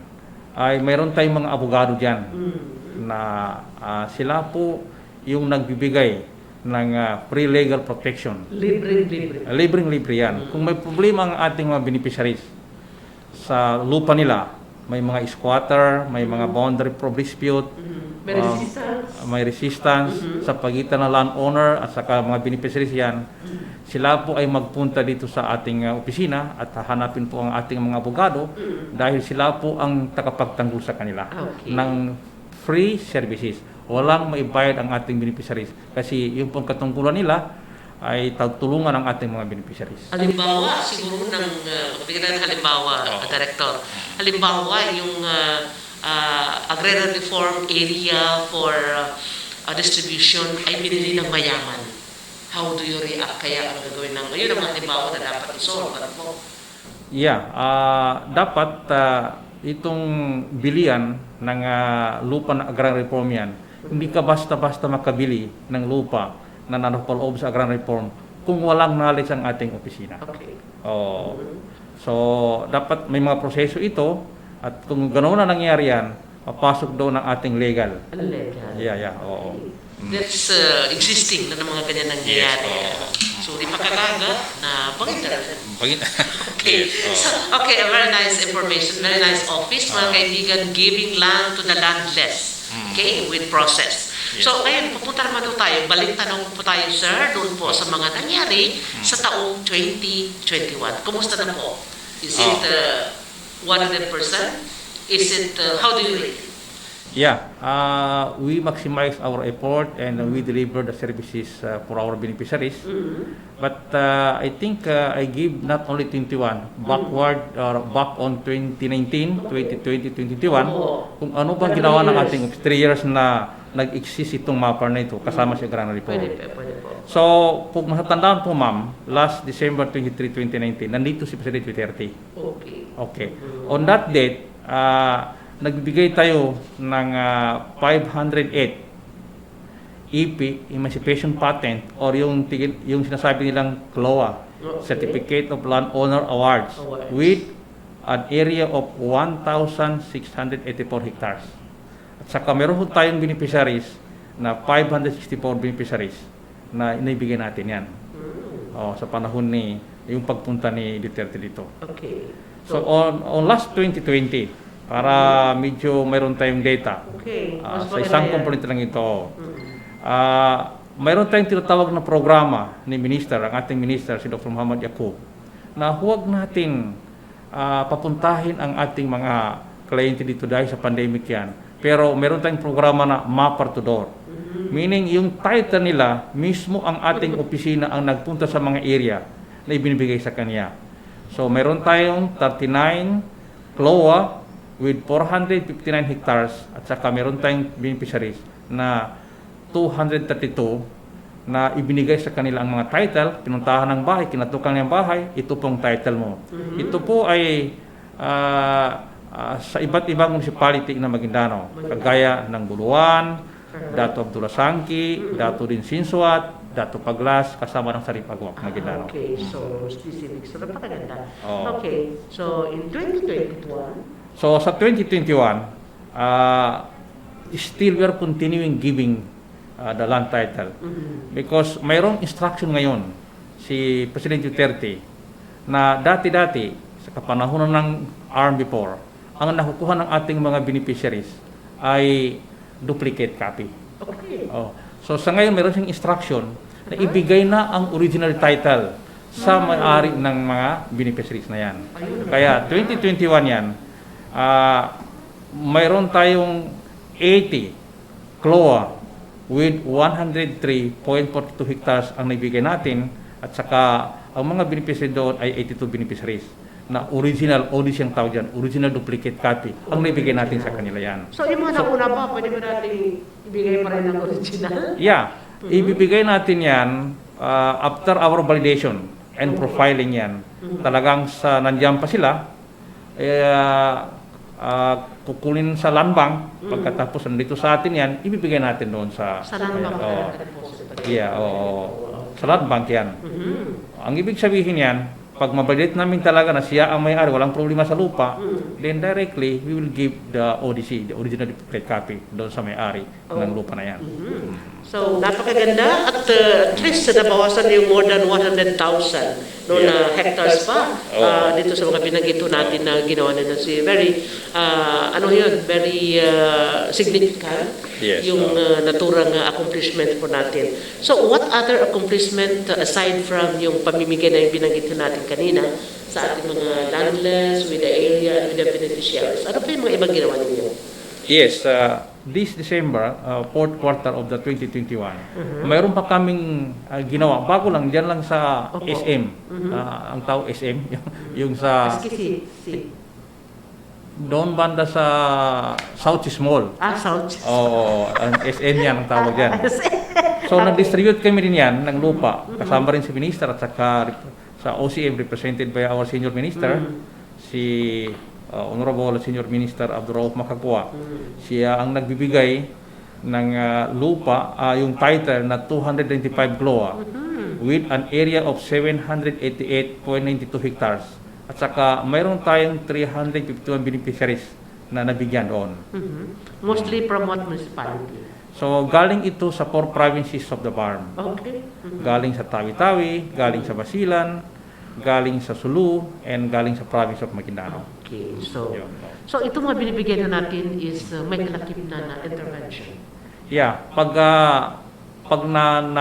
ay mayroon tayong mga abogado dyan na sila po yung nagbibigay ng free legal protection. Libreng-libre yan. Kung may problema ang ating mga beneficiaries sa lupa nila, may mga squatter, may mga boundary dispute, may resistance sa pagitan ng landowner at saka mga beneficiaries yan, sila po ay magpunta dito sa ating opisina at hanapin po ang ating mga abogado dahil sila po ang takapagtanggol sa kanila ng free services. Walang maibayad ang ating beneficiaries kasi yung pong katungkulan nila ay tulungan ang ating mga beneficiaries. Halimbawa, siguro bigyan natin halimbawa, Director. Halimbawa, yung agrarian reform area for distribution ay binili ng mayaman. How do you react? Kaya ang gagawin ng yun ang halimbawa na dapat isolve. Ano po? Yeah, dapat itong bilian ng lupa na agrarian reform yan, hindi ka basta-basta makabili ng lupa na nanapaloob sa agrarian reform kung walang knowledge ang ating opisina. Okay. So, dapat may mga proseso ito at kung ganoon na nangyari yan, papasok daw ng ating legal. Legal. Yeah, oo. That's existing na ng mga ganyan nangyayari. So, di makakaga na Okay. So, okay, very nice information, very nice office, mga kaibigan, giving land to the landless. Okay, with process. So, ngayon, pupunta naman po tayo. Balik tanong po tayo, sir, doon po sa mga nangyari sa taong 2021. Kumusta na po? Is it 100%? Is it, how do you rate it? Yeah, we maximize our effort and we deliver the services for our beneficiaries. But I think I give not only 21, backward or back on 2019, 2020, 2021, kung ano bang ginawa ng ating 3 years na nag-exist itong mapper na ito kasama sa agrarian reform. Pwede po. So, kung matatandaan po ma'am, last December 23, 2019, nandito si President Duterte. Okay. On that date, nagbigay tayo ng 508 EP, Emancipation Patent, or yung sinasabi nilang CLOA, Certificate of Landowner Awards, with an area of 1,684 hectares. At saka meron po tayong beneficiaries na 564 beneficiaries na inibigay natin yan. Sa panahon yung pagpunta ni Duterte dito. Okay. So on last 2020, para medyo mayroon tayong data. Okay. Sa isang component lang ito. Mayroon tayong tinatawag na programa ni Minister, ang ating Minister, si Dr. Muhammad Yaqub, na huwag natin papuntahin ang ating mga kliyente dito dahil sa pandemic yan. Pero mayroon tayong programa na Mapper to Door. Meaning yung title nila, mismo ang ating opisina ang nagpunta sa mga area na ibinibigay sa kanya. So mayroon tayong 39 CLOA with 459 hectares at saka meron tayong beneficiaries na 232 na ibinigay sa kanila ang mga title, pinuntahan ng bahay, kinatukan ng bahay, ito pong title mo. Ito po ay sa iba't ibang municipality na Maguindanao, kagaya ng Buluan, Dato Abdullah Sangki, Dato din Sinsuat, Dato Paglas, kasama ng Saripagwak, Maguindanao. Okay, so specific. So napakaganda. Okay, so in 2021, so sa 2021, still we are continuing giving the land title. Because mayroong instruction ngayon si President Duterte na dati-dati sa kapanahonan ng ARM before, ang nakukuha ng ating mga beneficiaries ay duplicate copy. okay. So sa ngayon mayroon siyang instruction na ibigay na ang original title sa may-ari ng mga beneficiaries na yan. Kaya 2021 yan, mayroon tayong 80 CLOA with 103.42 hectares ang naibigay natin at saka ang mga beneficiary doon ay 82 beneficiaries na original, ODC ang tawag dyan, original duplicate copy ang naibigay natin sa kanila yan. So, yung mga nakuna pa, pwede ba natin ibigay pa rin ng original? Yeah, ibibigay natin yan after our validation and profiling yan. Talagang sa nandiyan pa sila, kukunin sa land bank, pagkatapos nandito sa atin yan, ibibigay natin doon sa land bank. sa land bank yan. Ang ibig sabihin yan, pag mabalidate namin talaga na siya ang may-ari, walang problema sa lupa, then directly we will give the ODC, the original duplicate copy, doon sa may-ari ng lupa na yan. So, napakaganda at least nabawasan yung more than 100,000 na hectares pa dito sa mga binanggito natin na ginawa nila. Very, very significant yung naturang accomplishment po natin. So, what other accomplishment aside from yung pamimigay na yung binanggito natin kanina sa ating mga landless, with the area, with the beneficiaries? Ano pa yung mga ibang ginawa ninyo? Yes, this December, fourth quarter of the 2021, mayroon pa kaming ginawa. Bago lang, dyan lang sa SM. Ang tao SM, yung sa... Doon banda sa South Mall. South. Ang SM yan ang tawag dyan. So, nag-distribute kami rin yan ng lupa. Kasama rin si Minister at saka sa OCM represented by our Senior Minister, si Honorable Senior Minister Abdurrauf Makagwa. Siya ang nagbibigay ng lupa, yung title na 295 GLOA with an area of 788.92 hectares. At saka mayroon tayong 351 beneficiaries na nabigyan doon. Mostly from what municipality? So, galing ito sa 4 provinces of the BARM. Okay. Galing sa Tawi-Tawi, galing sa Basilan, galing sa Sulu, and galing sa province of Maguindanao. Okay, so ito mga binibigyan na natin is may kalakip na intervention. Yeah, pag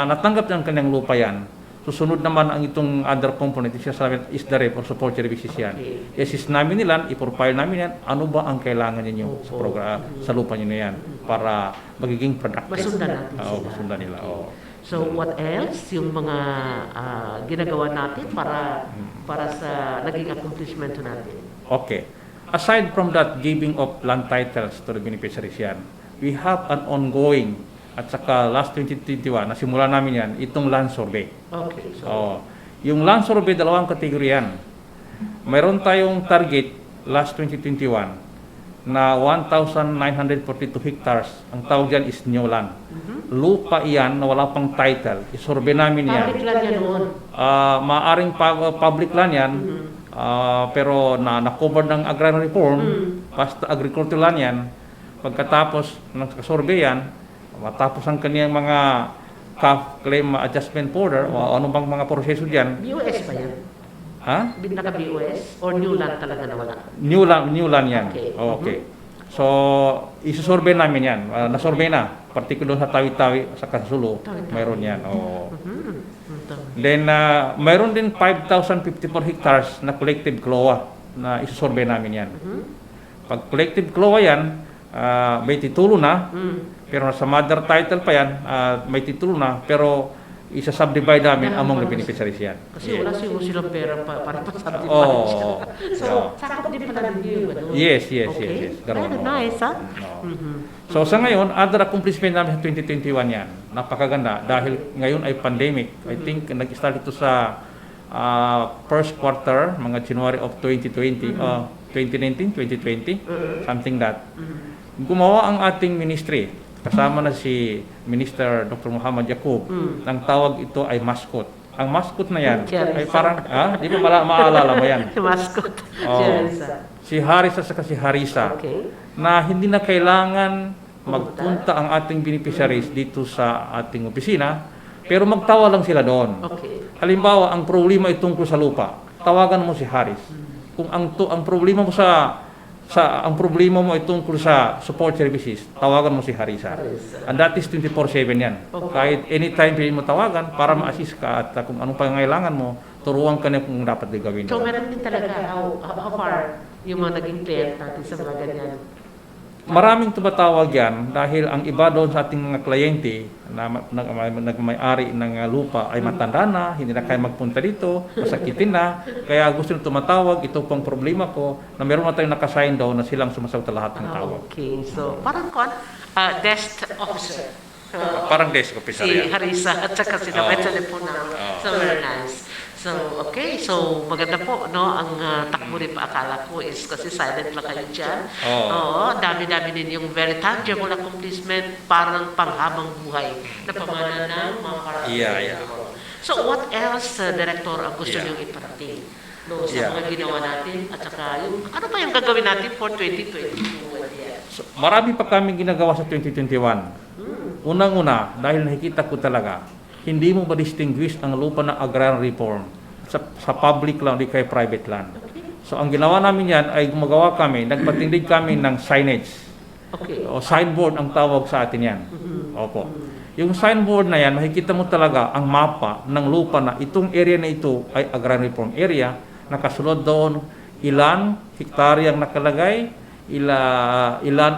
natanggap ng kanyang lupa yan, susunod naman ang itong other component is the rep or support services yan. Assist namin nila, i-profile namin yan, ano ba ang kailangan ninyo sa program, sa lupa nyo na yan para magiging productive. Masundan natin sila. Masundan nila. So what else yung mga ginagawa natin para sa naging accomplishment natin? Okay. Aside from that giving of land titles to the beneficiaries yan, we have an ongoing at saka last 2021 nasimula namin yan itong land survey. Okay. Yung land survey, dalawang kategorya yan. Mayroon tayong target last 2021 na 1,942 hectares. Ang tawag dyan is new land. Lupa iyan na wala pang title. I-survey namin yan. Public land yan noon? Maaring public land yan, pero na-cover ng agrarian reform, basta agricultural land yan. Pagkatapos ng survey yan, matapos ang kaniyang mga CAF claim adjustment order o ano bang mga proseso diyan. BOS ba yan? Ha? Naka-BOS or new land talaga na wala? New land yan. Okay. So, isusurvey namin yan. Nasurvey na. Particular sa Tawi-Tawi, sa Sulu, mayroon yan. Then, mayroon din 5,054 hectares na collective CLOA na isusurvey namin yan. Pag collective CLOA yan, may titulo na, pero sa mother title pa yan, may titulo na, pero isa-subdivide namin among the beneficiaries yan. Kasi wala silang pera para pa-subdivide. So, sakop din pala din yung gano'n? Yes. Very nice, ha? So, sa ngayon, other accomplishment namin sa 2021 yan. Napakaganda dahil ngayon ay pandemic. I think nag-start ito sa first quarter, mga January of 2020, 2019, 2020, something that. Gumawa ang ating ministry. Kasama na si Minister Dr. Muhammad Yaqub. Ang tawag ito ay mascot. Ang mascot na yan ay parang, di ba maalala mo yan? Mascot. Si Harisa sa si Harisa. Na hindi na kailangan magpunta ang ating beneficiaries dito sa ating opisina, pero magtawa lang sila doon. Halimbawa, ang problema ay tungkol sa lupa. Tawagan mo si Haris. Kung ang problema mo sa ang problema mo ay tungkol sa support services, tawagan mo si Harisa. And that is 24/7 yan. Kahit anytime pwede mo tawagan para ma-assist ka at kung anong pangangailangan mo, turuan ka na kung dapat gawin. So meron din talaga how far yung mga naging client natin sa mga ganyan. Maraming tumatawag yan dahil ang iba doon sa ating mga kliyente na nagmay-ari ng lupa ay matanda na, hindi na kaya magpunta dito, masakitin na, kaya gusto nyo tumatawag, ito pong problema ko, na meron na tayong nakasign daw na silang sumasagot sa lahat ng tawag. Okay, so parang desk officer. Parang desk officer Si yan. Harisa at saka si David telephone na. So very nice. So, okay. So, maganda po, no? Ang takbo rin pa akala ko is kasi silent lang kayo dyan. Oo, dami-dami din yung very tangible accomplishment parang panghabang buhay na pamana ng mga parating. Yeah. So, what else, Director, ang gusto niyong iparating? No, sa mga ginawa natin at saka yung, ano pa yung gagawin natin for 2022? So, marami pa kaming ginagawa sa 2021. Unang-una, dahil nakikita ko talaga, hindi mo ma-distinguish ang lupa ng agrarian reform sa public land, di kay private land. So ang ginawa namin yan ay gumagawa kami, nagpatindig kami ng signage. O signboard ang tawag sa atin yan. Opo. Yung signboard na yan, makikita mo talaga ang mapa ng lupa na itong area na ito ay agrarian reform area. Nakasunod doon ilan hektarya ang nakalagay, ilan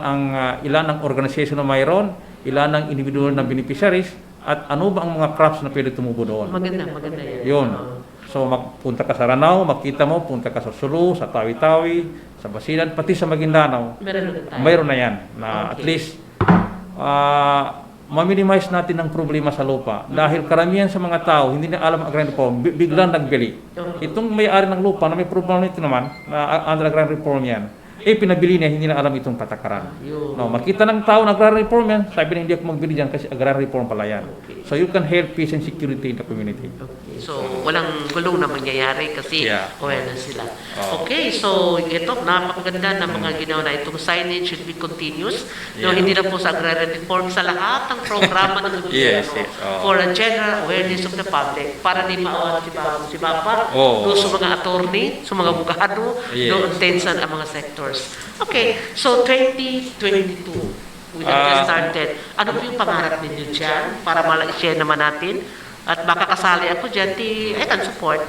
ang organization na mayroon, ilan ang individual na beneficiaries, at ano ba ang mga crops na pwede tumubo doon. Maganda yan. Yun. So magpunta ka sa Ranao, makita mo, punta ka sa Sulu, sa Tawi-Tawi, sa Basilan, pati sa Maguindanao. Mayroon na yan. Na at least ma-minimize natin ang problema sa lupa. Dahil karamihan sa mga tao, hindi na alam ang agrarian reform, biglang nagbili. Itong may-ari ng lupa na may problema nito naman, na under agrarian reform yan, pinabili niya, hindi na alam itong patakaran. No, makita ng tao na agrarian reform yan, sabi na hindi ako magbili dyan kasi agrarian reform pala yan. So you can help peace and security in the community. So, walang gulong na mangyayari kasi awareness sila. Okay, so ito, napakaganda ng mga ginawa na itong signage should be continuous. No, hindi na po sa agrarian reform, sa lahat ng programa ng gobyerno for a general awareness of the public para di maawat si Papa, doon sa mga attorney, sa mga abogado, doon tensan ang mga sectors. Okay, so 2022, we have just started. Ano po yung pangarap ninyo dyan para ma-share naman natin? At baka kasali ako dyan, I can support.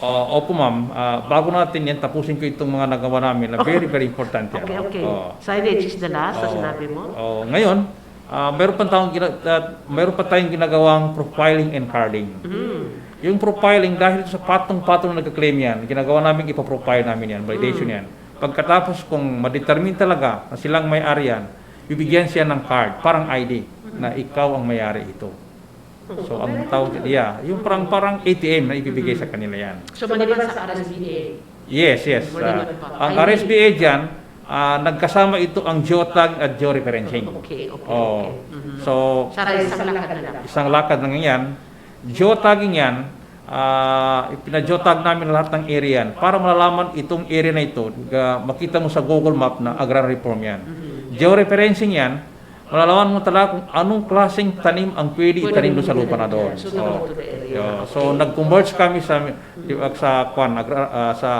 Opo ma'am, bago natin yan, tapusin ko itong mga nagawa namin na very, very important yan. Okay. Signage is the last, na sinabi mo? Ngayon, meron pa tayong ginagawang profiling and carding. Yung profiling, dahil sa patong-patong na nagka-claim yan, ginagawa namin, ipaprofile namin yan, validation yan. Pagkatapos kung ma-determine talaga na silang may-ari yan, bibigyan siya ng card, parang ID, na ikaw ang may-ari ito. So ang tawag, yung parang ATM na ibibigay sa kanila yan. So maliban sa RSBA? Yes. Ang RSBA dyan, nagkasama ito ang geotag at georeferencing. Okay. So, isang lakad na yan. Geotagging yan, pina-geotag namin lahat ng area yan para malalaman itong area na ito, makita mo sa Google Map na agrarian reform yan. Georeferencing yan, malalaman mo talaga kung anong klaseng tanim ang pwede itanim doon sa lupa na doon. So nag-converge kami sa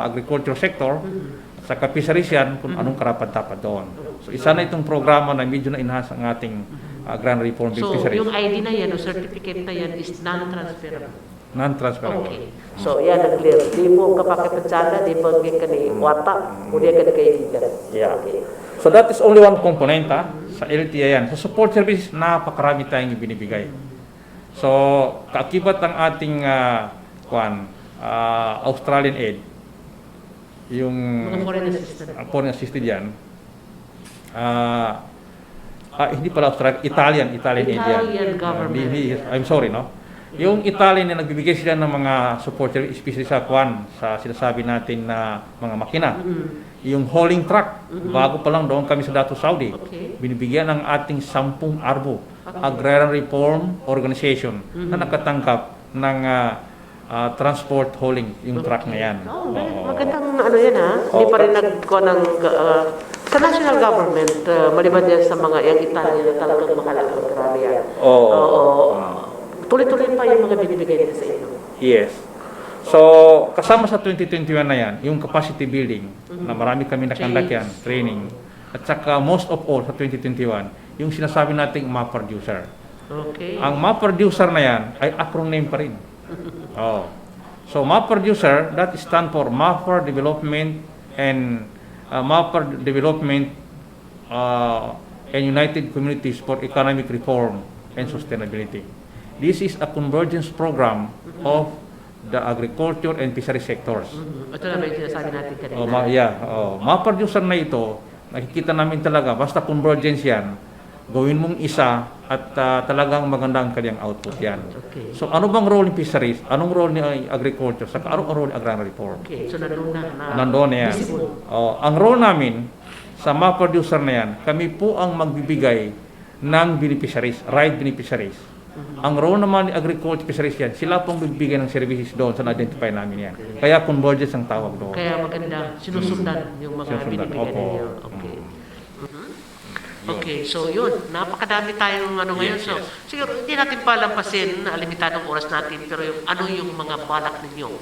agriculture sector, sa fisheries yan, kung anong karapat-dapat doon. So isa na itong programa na medyo na-enhance ang ating agrarian reform fisheries. So yung ID na yan, o certificate na yan is non-transferable? Non-transferable. Okay. So yan ang clear. Di mo kapakipatsada, di mo kani wata, kundi ka na kaibigan. So that is only one component sa LTI yan. Sa support service, napakarami tayong binibigay. So, kaakibat ang ating Australian aid, yung foreign assisted yan, hindi pala Australian, Italian aid yan. Government. I'm sorry, no? Yung Italian na nagbibigay sila ng mga support service, especially sa sinasabi natin na mga makina. Yung hauling truck, bago pa lang doon kami sa Dato Saudi, binibigyan ng ating 10 ARBO, Agrarian Reform Organization, na nakatanggap ng transport hauling, yung truck na yan. Magandang yan Hindi pa rin sa national government, maliban yan sa mga yung Italian na talagang mahalagang agrarian. Tuloy-tuloy pa yung mga binibigay nila sa inyo. Yes. So, kasama sa 2021 na yan, yung capacity building, na marami kami nakandak yan, training. At saka most of all sa 2021, yung sinasabi nating MAP producer. Okay. Ang MAP producer na yan ay acronym pa rin. Oh. So, MAP producer, that stand for Mapper Development and Mapper Development and United Communities for Economic Reform and Sustainability. This is a convergence program of the agriculture and fishery sectors. Ito na ba yung sinasabi natin kanina? Mga producer na ito, nakikita namin talaga, basta convergence yan, gawin mong isa at talagang maganda ang kanyang output yan. Okay. So ano bang role ni fisheries? Anong role ni agriculture? Saka anong role ni agrarian reform? Okay, so Nandoon na yan. Ang role namin sa mga producer na yan, kami po ang magbibigay ng beneficiaries, right beneficiaries. Ang role naman ni agriculture fisheries yan, sila pong bibigyan ng services doon sa na-identify namin yan. Kaya convergence ang tawag doon. Kaya maganda, sinusundan yung mga binibigyan ninyo. Okay. Okay, so yun, napakadami tayong ngayon. So, siguro hindi natin palampasin na limitadong oras natin, pero ano yung mga balak ninyo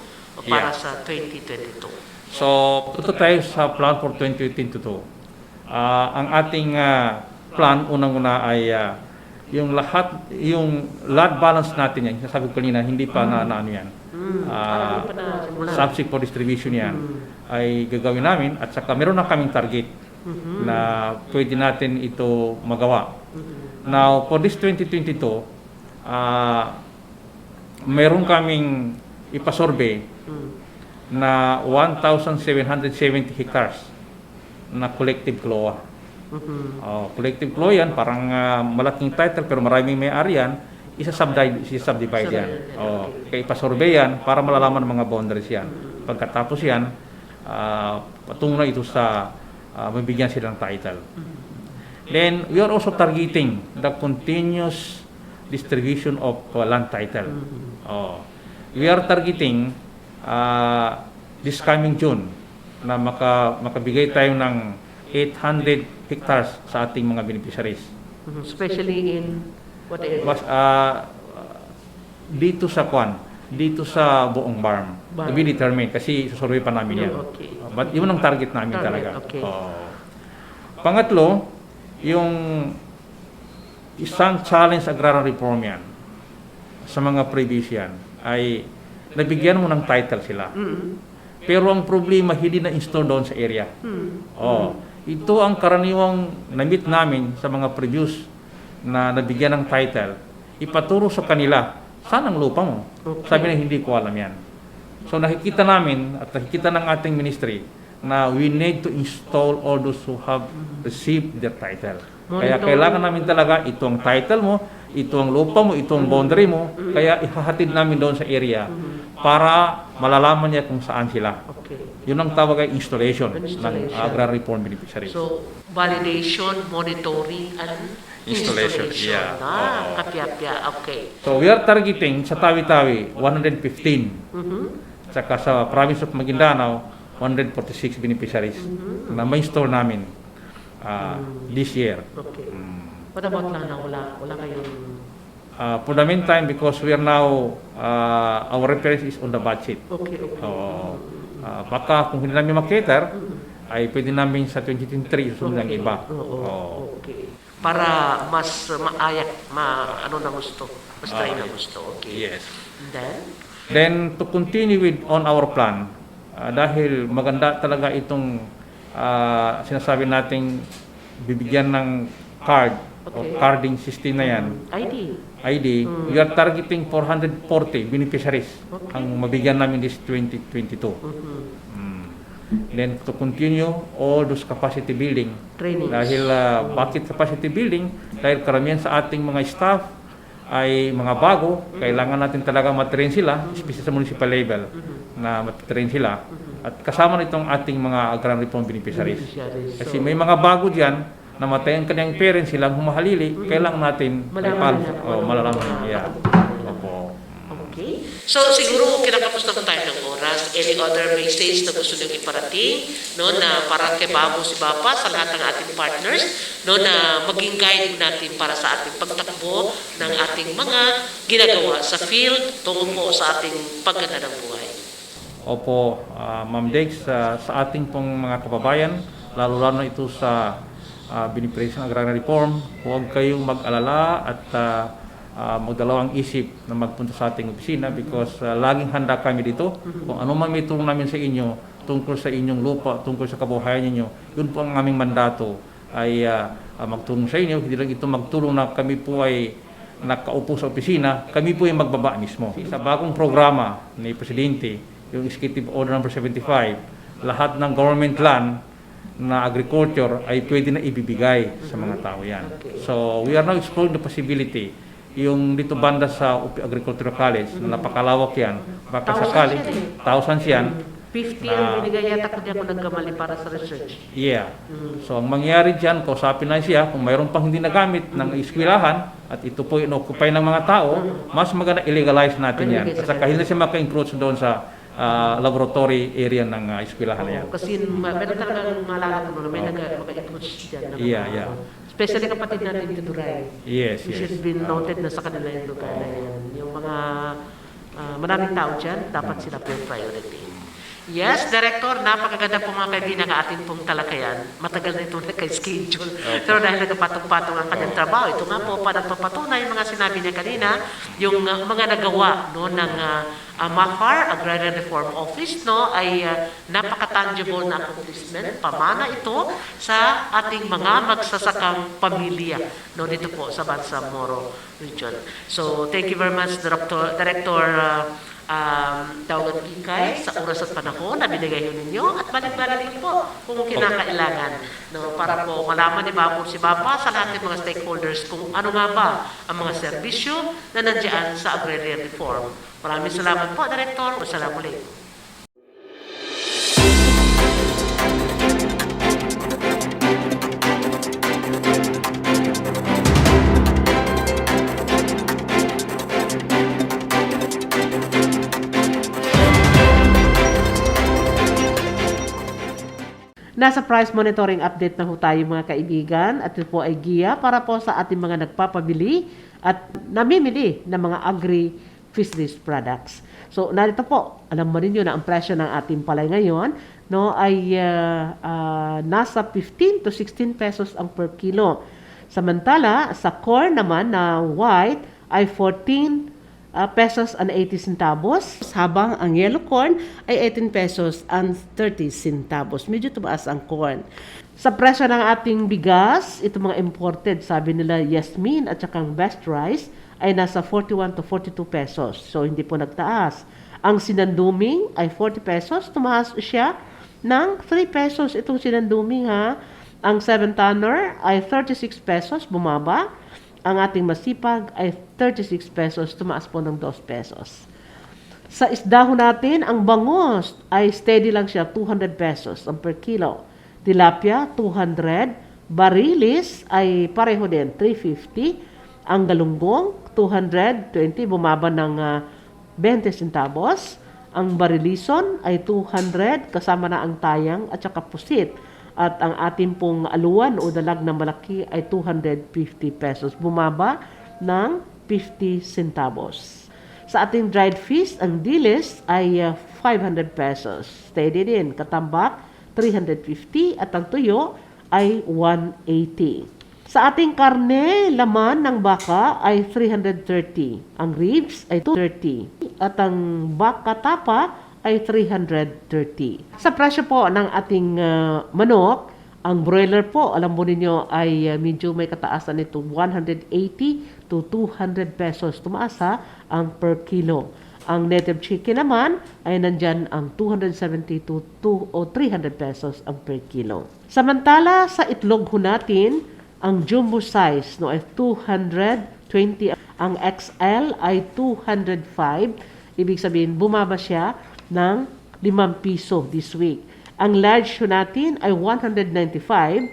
para sa 2022? So, tuto tayo sa plan for 2022. Ang ating plan, unang-una ay yung lot balance natin yan, sabi ko kanina, hindi pa na ano yan. Subsidy for distribution yan ay gagawin namin at saka meron na kaming target na pwede natin ito magawa. Now, for this 2022, meron kaming ipasurvey na 1,770 hectares na collective CLOA. Collective CLOA yan, parang malaking title pero maraming may-ari yan, isa-subdivide yan. Kaya ipasurvey yan para malalaman ng mga boundaries yan. Pagkatapos yan, patungo na ito sa mabigyan silang title. Then, we are also targeting the continuous distribution of land title. We are targeting this coming June na makabigay tayo ng 800 hectares sa ating mga beneficiaries. Especially in what area? Dito sa buong farm. To be determined kasi susurvey pa namin yan. Okay. But yun ang target namin talaga. Okay. Pangatlo, yung isang challenge agrarian reform yan sa mga previous yan ay nabigyan mo ng title sila. Pero ang problema, hindi na-install doon sa area. Ito ang karaniwang na-meet namin sa mga previous na nabigyan ng title. Ipaturo sa kanila, saan ang lupa mo? Sabi na hindi ko alam yan. So nakikita namin at nakikita ng ating ministry na we need to install all those who have received their title. Kaya kailangan namin talaga ito ang title mo, ito ang lupa mo, ito ang boundary mo. Kaya ihahatid namin doon sa area para malalaman niya kung saan sila. Yun ang tawag ay installation ng agrarian reform beneficiaries. So, validation, monitoring, and installation. Yeah. Kapya-pya. Okay. So, we are targeting sa Tawi-Tawi, 115. Saka sa province of Maguindanao, 146 beneficiaries na ma-install namin this year. Okay. What about Lanao? Wala kayong... For the meantime, because we are now, our reference is on the budget. Okay. Baka kung hindi namin makater, ay pwede namin sa 2023 susunod ng iba. Okay. Para mas maayak, ano na gusto, mas try na gusto. Okay. Yes. Then, to continue with on our plan, dahil maganda talaga itong sinasabi nating bibigyan ng card o carding system na yan. ID. We are targeting 440 beneficiaries ang mabigyan namin this 2022. Then to continue all those capacity building. Trainings. Dahil bakit capacity building? Dahil karamihan sa ating mga staff ay mga bago, kailangan natin talaga matrain sila, especially sa municipal level, na matrain sila. At kasama nitong ating mga agrarian reform beneficiaries. Kasi may mga bago diyan namatay ang kanyang parents, silang humahalili, kailangan natin malalaman niya. Okay. So siguro kinakapos na tayo ng oras. Any other message na gusto nyo iparating, no, na para kay Babo si Bapa sa lahat ng ating partners, no, na maging guide natin para sa ating pagtakbo ng ating mga ginagawa sa field tungo po sa ating pagganda ng buhay. Opo, Ma'am Dex, sa ating pong mga kababayan, lalo-lalo na ito sa binipresyon agrarian reform, huwag kayong mag-alala at magdalawang isip na magpunta sa ating opisina because laging handa kami dito. Kung ano man may tulong namin sa inyo, tungkol sa inyong lupa, tungkol sa kabuhayan ninyo, yun po ang aming mandato ay magtulong sa inyo. Hindi lang ito magtulong na kami po ay nakaupo sa opisina, kami po ay magbaba mismo. Sa bagong programa ni Presidente, yung Executive Order number 75, lahat ng government land na agriculture ay pwede na ibibigay sa mga tao yan. So we are now exploring the possibility yung dito banda sa Agricultural College, na napakalawak yan, baka sakali, thousands yan. 50 ang binigay yata kung di ako nagkamali para sa research. Yeah. So ang mangyari dyan, kausapin na siya, kung mayroon pang hindi nagamit ng eskwelahan, at ito po inoccupy ng mga tao, mas maganda illegalize natin yan. At saka hindi siya maka-encroach doon sa laboratory area ng eskwelahan na yan. Kasi meron talagang maalala ko na may nag-approach dyan. Yeah. Especially kapatid natin dito Duray. Yes. Which has been noted na sa kanila yung lugar na yan. Yung mga maraming tao dyan, dapat sila po yung priority. Yes, Director, napakaganda po mga kaibigan ng ating pong talakayan. Matagal na ito nagka-schedule. Pero dahil nagpatong-patong ang kanyang trabaho, ito nga po para papatunay yung mga sinabi niya kanina, yung mga nagawa no, ng MAFAR, Agrarian Reform Office, no, ay napaka-tangible na accomplishment. Pamana ito sa ating mga magsasakang pamilya no, dito po sa Bangsamoro Region. So, thank you very much, Director Daugat Kikay sa oras at panahon na binigay ninyo at balik-balik po kung kinakailangan no, para po malaman ni Bapo si Bapa sa lahat ng mga stakeholders kung ano nga ba ang mga serbisyo na nandiyan sa agrarian reform. Maraming salamat po, Director. Wassalamualaikum. Nasa price monitoring update na ho tayo mga kaibigan at ito po ay giya para po sa ating mga nagpapabili at namimili ng mga agri-fisheries products. So narito po, alam mo rin yun na ang presyo ng ating palay ngayon no, ay nasa 15 to 16 pesos ang per kilo. Samantala, sa corn naman na white ay 14 pesos and 80 centavos, habang ang yellow corn ay 18 pesos and 30 centavos. Medyo tumaas ang corn. Sa presyo ng ating bigas, ito mga imported, sabi nila Yasmin at saka Best Rice, ay nasa 41 to 42 pesos. So, hindi po nagtaas. Ang sinanduming ay 40 pesos. Tumaas siya ng 3 pesos itong sinanduming ha. Ang 7-tonner ay 36 pesos, bumaba. Ang ating masipag ay 36 pesos, tumaas po ng 2 pesos. Sa isda ho natin, ang bangus ay steady lang siya, 200 pesos ang per kilo. Tilapia, 200. Barilis ay pareho din, 350. Ang galunggong, 220, bumaba ng 20 centavos. Ang barilison ay 200, kasama na ang tayang at saka pusit. At ang ating pong aluwan o dalag na malaki ay 250 pesos. Bumaba ng 50 centavos. Sa ating dried fish, ang dilis ay 500 pesos. Steady din. Katambak, 350 at ang tuyo ay 180. Sa ating karne, laman ng baka ay 330. Ang ribs ay 230. At ang baka tapa ay 330. Sa presyo po ng ating manok, ang broiler po, alam mo ninyo, ay medyo may kataasan nito, 180 to 200 pesos. Tumaas ang per kilo. Ang native chicken naman ay nandyan ang 270 to 300 pesos ang per kilo. Samantala, sa itlog ho natin, ang jumbo size no, ay 220. Ang XL ay 205. Ibig sabihin, bumaba siya ng 5 piso this week. Ang large ho natin ay 195.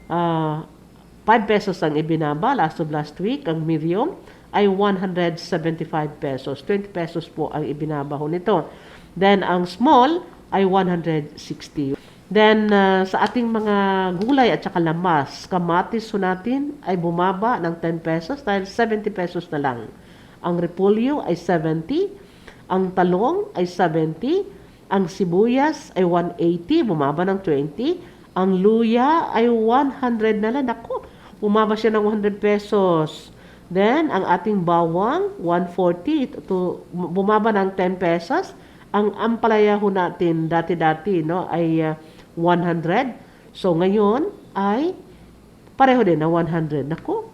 5 pesos ang ibinaba last week. Ang medium ay 175 pesos. 20 pesos po ang ibinaba ho nito. Then, ang small ay 160. Then, sa ating mga gulay at saka lamas, kamatis ho natin ay bumaba ng 10 pesos dahil 70 pesos na lang. Ang repolyo ay 70. Ang talong ay 70. Ang sibuyas ay 180, bumaba ng 20. Ang luya ay 100 na lang. Naku, bumaba siya ng 100 pesos. Then, ang ating bawang, 140, bumaba ng 10 pesos. Ang ampalaya ho natin, dati-dati, no, ay 100. So, ngayon ay pareho din na 100. Naku.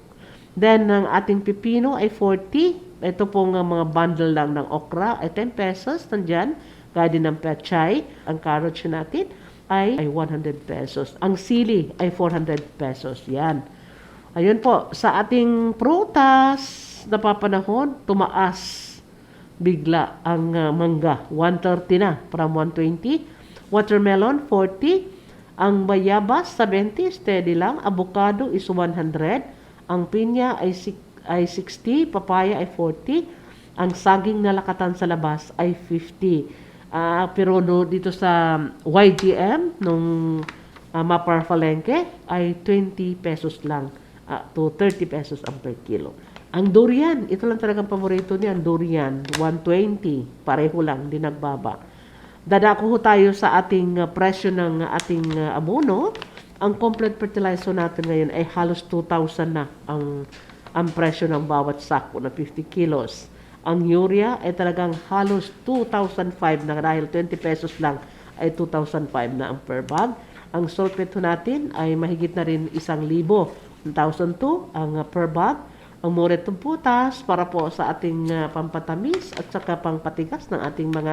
Then, ang ating pipino ay 40. Ito pong mga bundle lang ng okra ay 10 pesos. Nandyan, gaya din ng pechay. Ang carrots natin ay 100 pesos. Ang sili ay 400 pesos. Yan. Ayun po, sa ating prutas, napapanahon, tumaas bigla ang mangga. 130 na from 120. Watermelon, 40. Ang bayabas, 70. Steady lang. Avocado is 100. Ang pinya ay 60. Papaya ay 40. Ang saging na lakatan sa labas ay 50. Pero dito sa YGM, nung Mapar Palengke, ay 20 pesos lang to 30 pesos ang per kilo. Ang durian, ito lang talagang paborito niya, ang durian, 120, pareho lang, di nagbaba. Dadako ho tayo sa ating presyo ng ating abono. Ang complete fertilizer natin ngayon ay halos 2,000 na ang presyo ng bawat sako na 50 kilos. Ang urea ay talagang halos 2,005 na dahil 20 pesos lang ay 2,005 na ang per bag. Ang sulfate natin ay mahigit na rin 1,000, 1,002 ang per bag. Ang moretong putas para po sa ating pampatamis at saka pangpatigas ng ating mga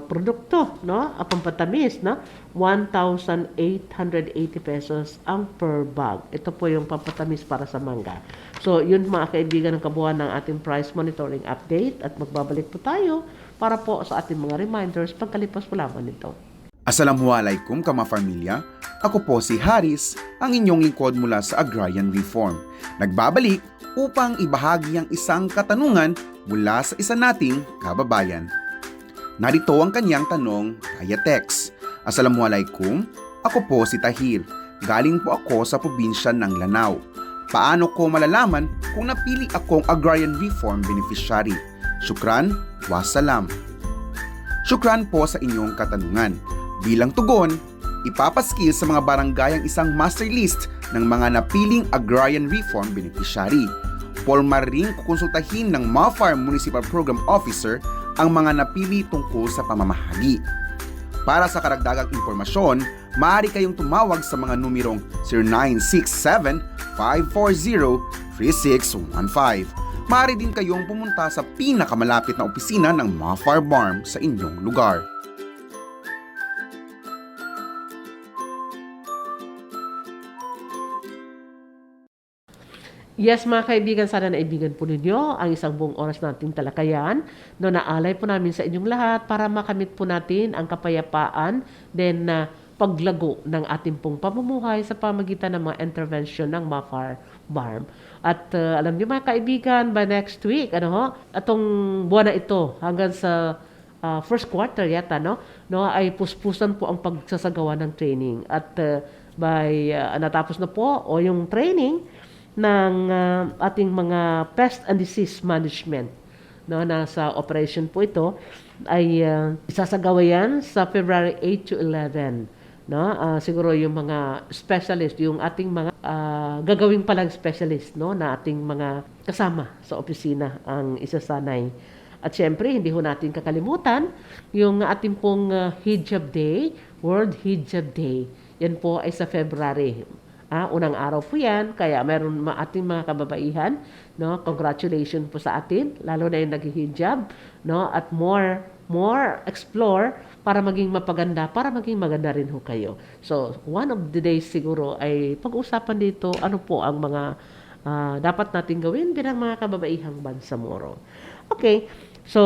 produkto, no? Pampatamis, no? 1,880 pesos ang per bag. Ito po yung pampatamis para sa mangga. So, yun mga kaibigan ng kabuuan ng ating price monitoring update at magbabalik po tayo para po sa ating mga reminders pagkalipas po lamang nito. Assalamualaikum kamafamilya, ako po si Haris, ang inyong lingkod mula sa Agrarian Reform. Nagbabalik upang ibahagi ang isang katanungan mula sa isa nating kababayan. Narito ang kanyang tanong via text. Assalamualaikum, ako po si Tahir. Galing po ako sa probinsya ng Lanao. Paano ko malalaman kung napili akong Agrarian Reform Beneficiary? Syukran, wassalam. Syukran po sa inyong katanungan. Bilang tugon, ipapaskil sa mga barangay ang isang master list ng mga napiling Agrarian Reform Beneficiary. Formal ring kukonsultahin ng MAFAR Municipal Program Officer ang mga napili tungkol sa pamamahagi. Para sa karagdagang impormasyon, maaari kayong tumawag sa mga numerong 0967-540-3615. Maaari din kayong pumunta sa pinakamalapit na opisina ng MAFAR BARM sa inyong lugar. Yes, mga kaibigan, sana naibigan po ninyo ang isang buong oras nating talakayan. No, naalay po namin sa inyong lahat para makamit po natin ang kapayapaan then paglago ng ating pong pamumuhay sa pamagitan ng mga intervention ng MAFAR BARM. At alam niyo mga kaibigan, by next week, atong buwan na ito hanggang sa first quarter yata, ay puspusan po ang pagsasagawa ng training. At by natapos na po o yung training ng ating mga pest and disease management, nasa operation po ito, ay isasagawa yan sa February 8 to 11. Siguro yung mga specialist, yung ating mga gagawing palang specialist, na ating mga kasama sa opisina ang isasanay. At syempre, hindi ho natin kakalimutan yung ating pong Hijab Day, World Hijab Day. Yan po ay sa February. Unang araw po yan, kaya meron ating mga kababaihan, congratulations po sa atin, lalo na yung nag-hijab, at more explore para maging mapaganda, para maging maganda rin ho kayo. So, one of the days siguro ay pag-usapan dito, ano po ang mga dapat natin gawin bilang mga kababaihang Bangsamoro. Okay, so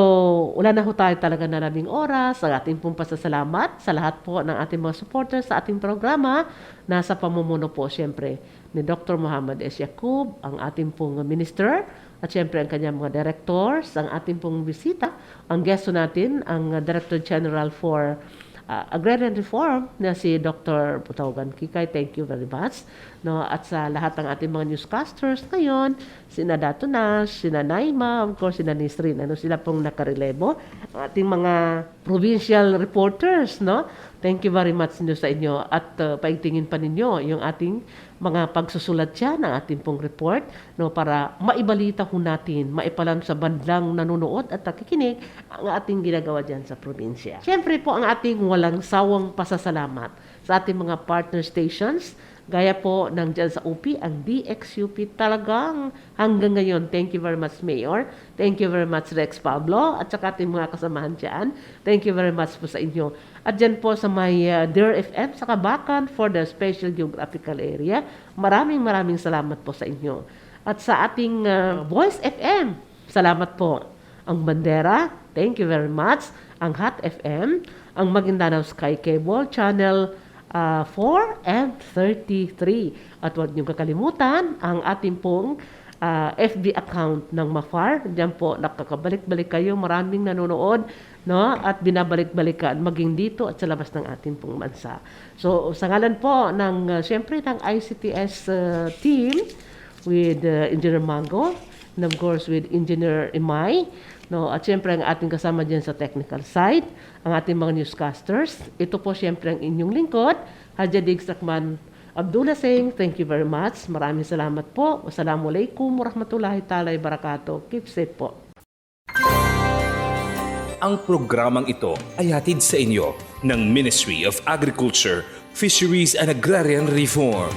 wala na ho tayo talaga na naming oras. Ang ating pong pasasalamat sa lahat po ng ating mga supporters sa ating programa. Nasa pamumuno po siyempre ni Dr. Muhammad S. Yacub, ang ating pong minister, at siyempre ang kanyang mga directors, ang ating pong bisita, ang guest natin, ang Director General for Agrarian Reform na si Dr. Putawagan Kikay. Thank you very much. No, at sa lahat ng ating mga newscasters ngayon, sina Dato Nash, sina Naima, of course sina Nisrin, sila pong nakarelebo. Ating mga provincial reporters, no? Thank you very much sa inyo at paigtingin pa ninyo yung ating mga pagsusulat dyan ng ating pong report, no, para maibalita ho natin, maipalam sa bandang nanonood at nakikinig ang ating ginagawa dyan sa probinsya. Siyempre po ang ating walang sawang pasasalamat sa ating mga partner stations, gaya po ng dyan sa UP, ang DXUP talagang hanggang ngayon. Thank you very much, Mayor. Thank you very much, Rex Pablo, at saka ating mga kasamahan dyan. Thank you very much po sa inyo. At dyan po sa may Dear FM sa Kabakan for the Special Geographical Area, maraming salamat po sa inyo. At sa ating Voice FM, salamat po. Ang Bandera, thank you very much. Ang Hot FM, ang Maguindanao Sky Cable, Channel 4 and 33. At huwag niyong kakalimutan ang ating pong FB account ng Mafar. Diyan po nakakabalik-balik kayo, maraming nanonood, no? At binabalik-balikan maging dito at sa labas ng ating pong bansa. So sa ngalan po ng siyempre ng ICTS team with Engineer Mango and of course with Engineer Imay, no? At siyempre ang ating kasama diyan sa technical side, ang ating mga newscasters. Ito po siyempre ang inyong lingkod, Hadja Diggs Rakman Abdullah Singh. Thank you very much. Maraming salamat po. Wassalamualaikum warahmatullahi ta'ala wabarakatuh. Keep safe po. Ang programang ito ay hatid sa inyo ng Ministry of Agriculture, Fisheries and Agrarian Reform.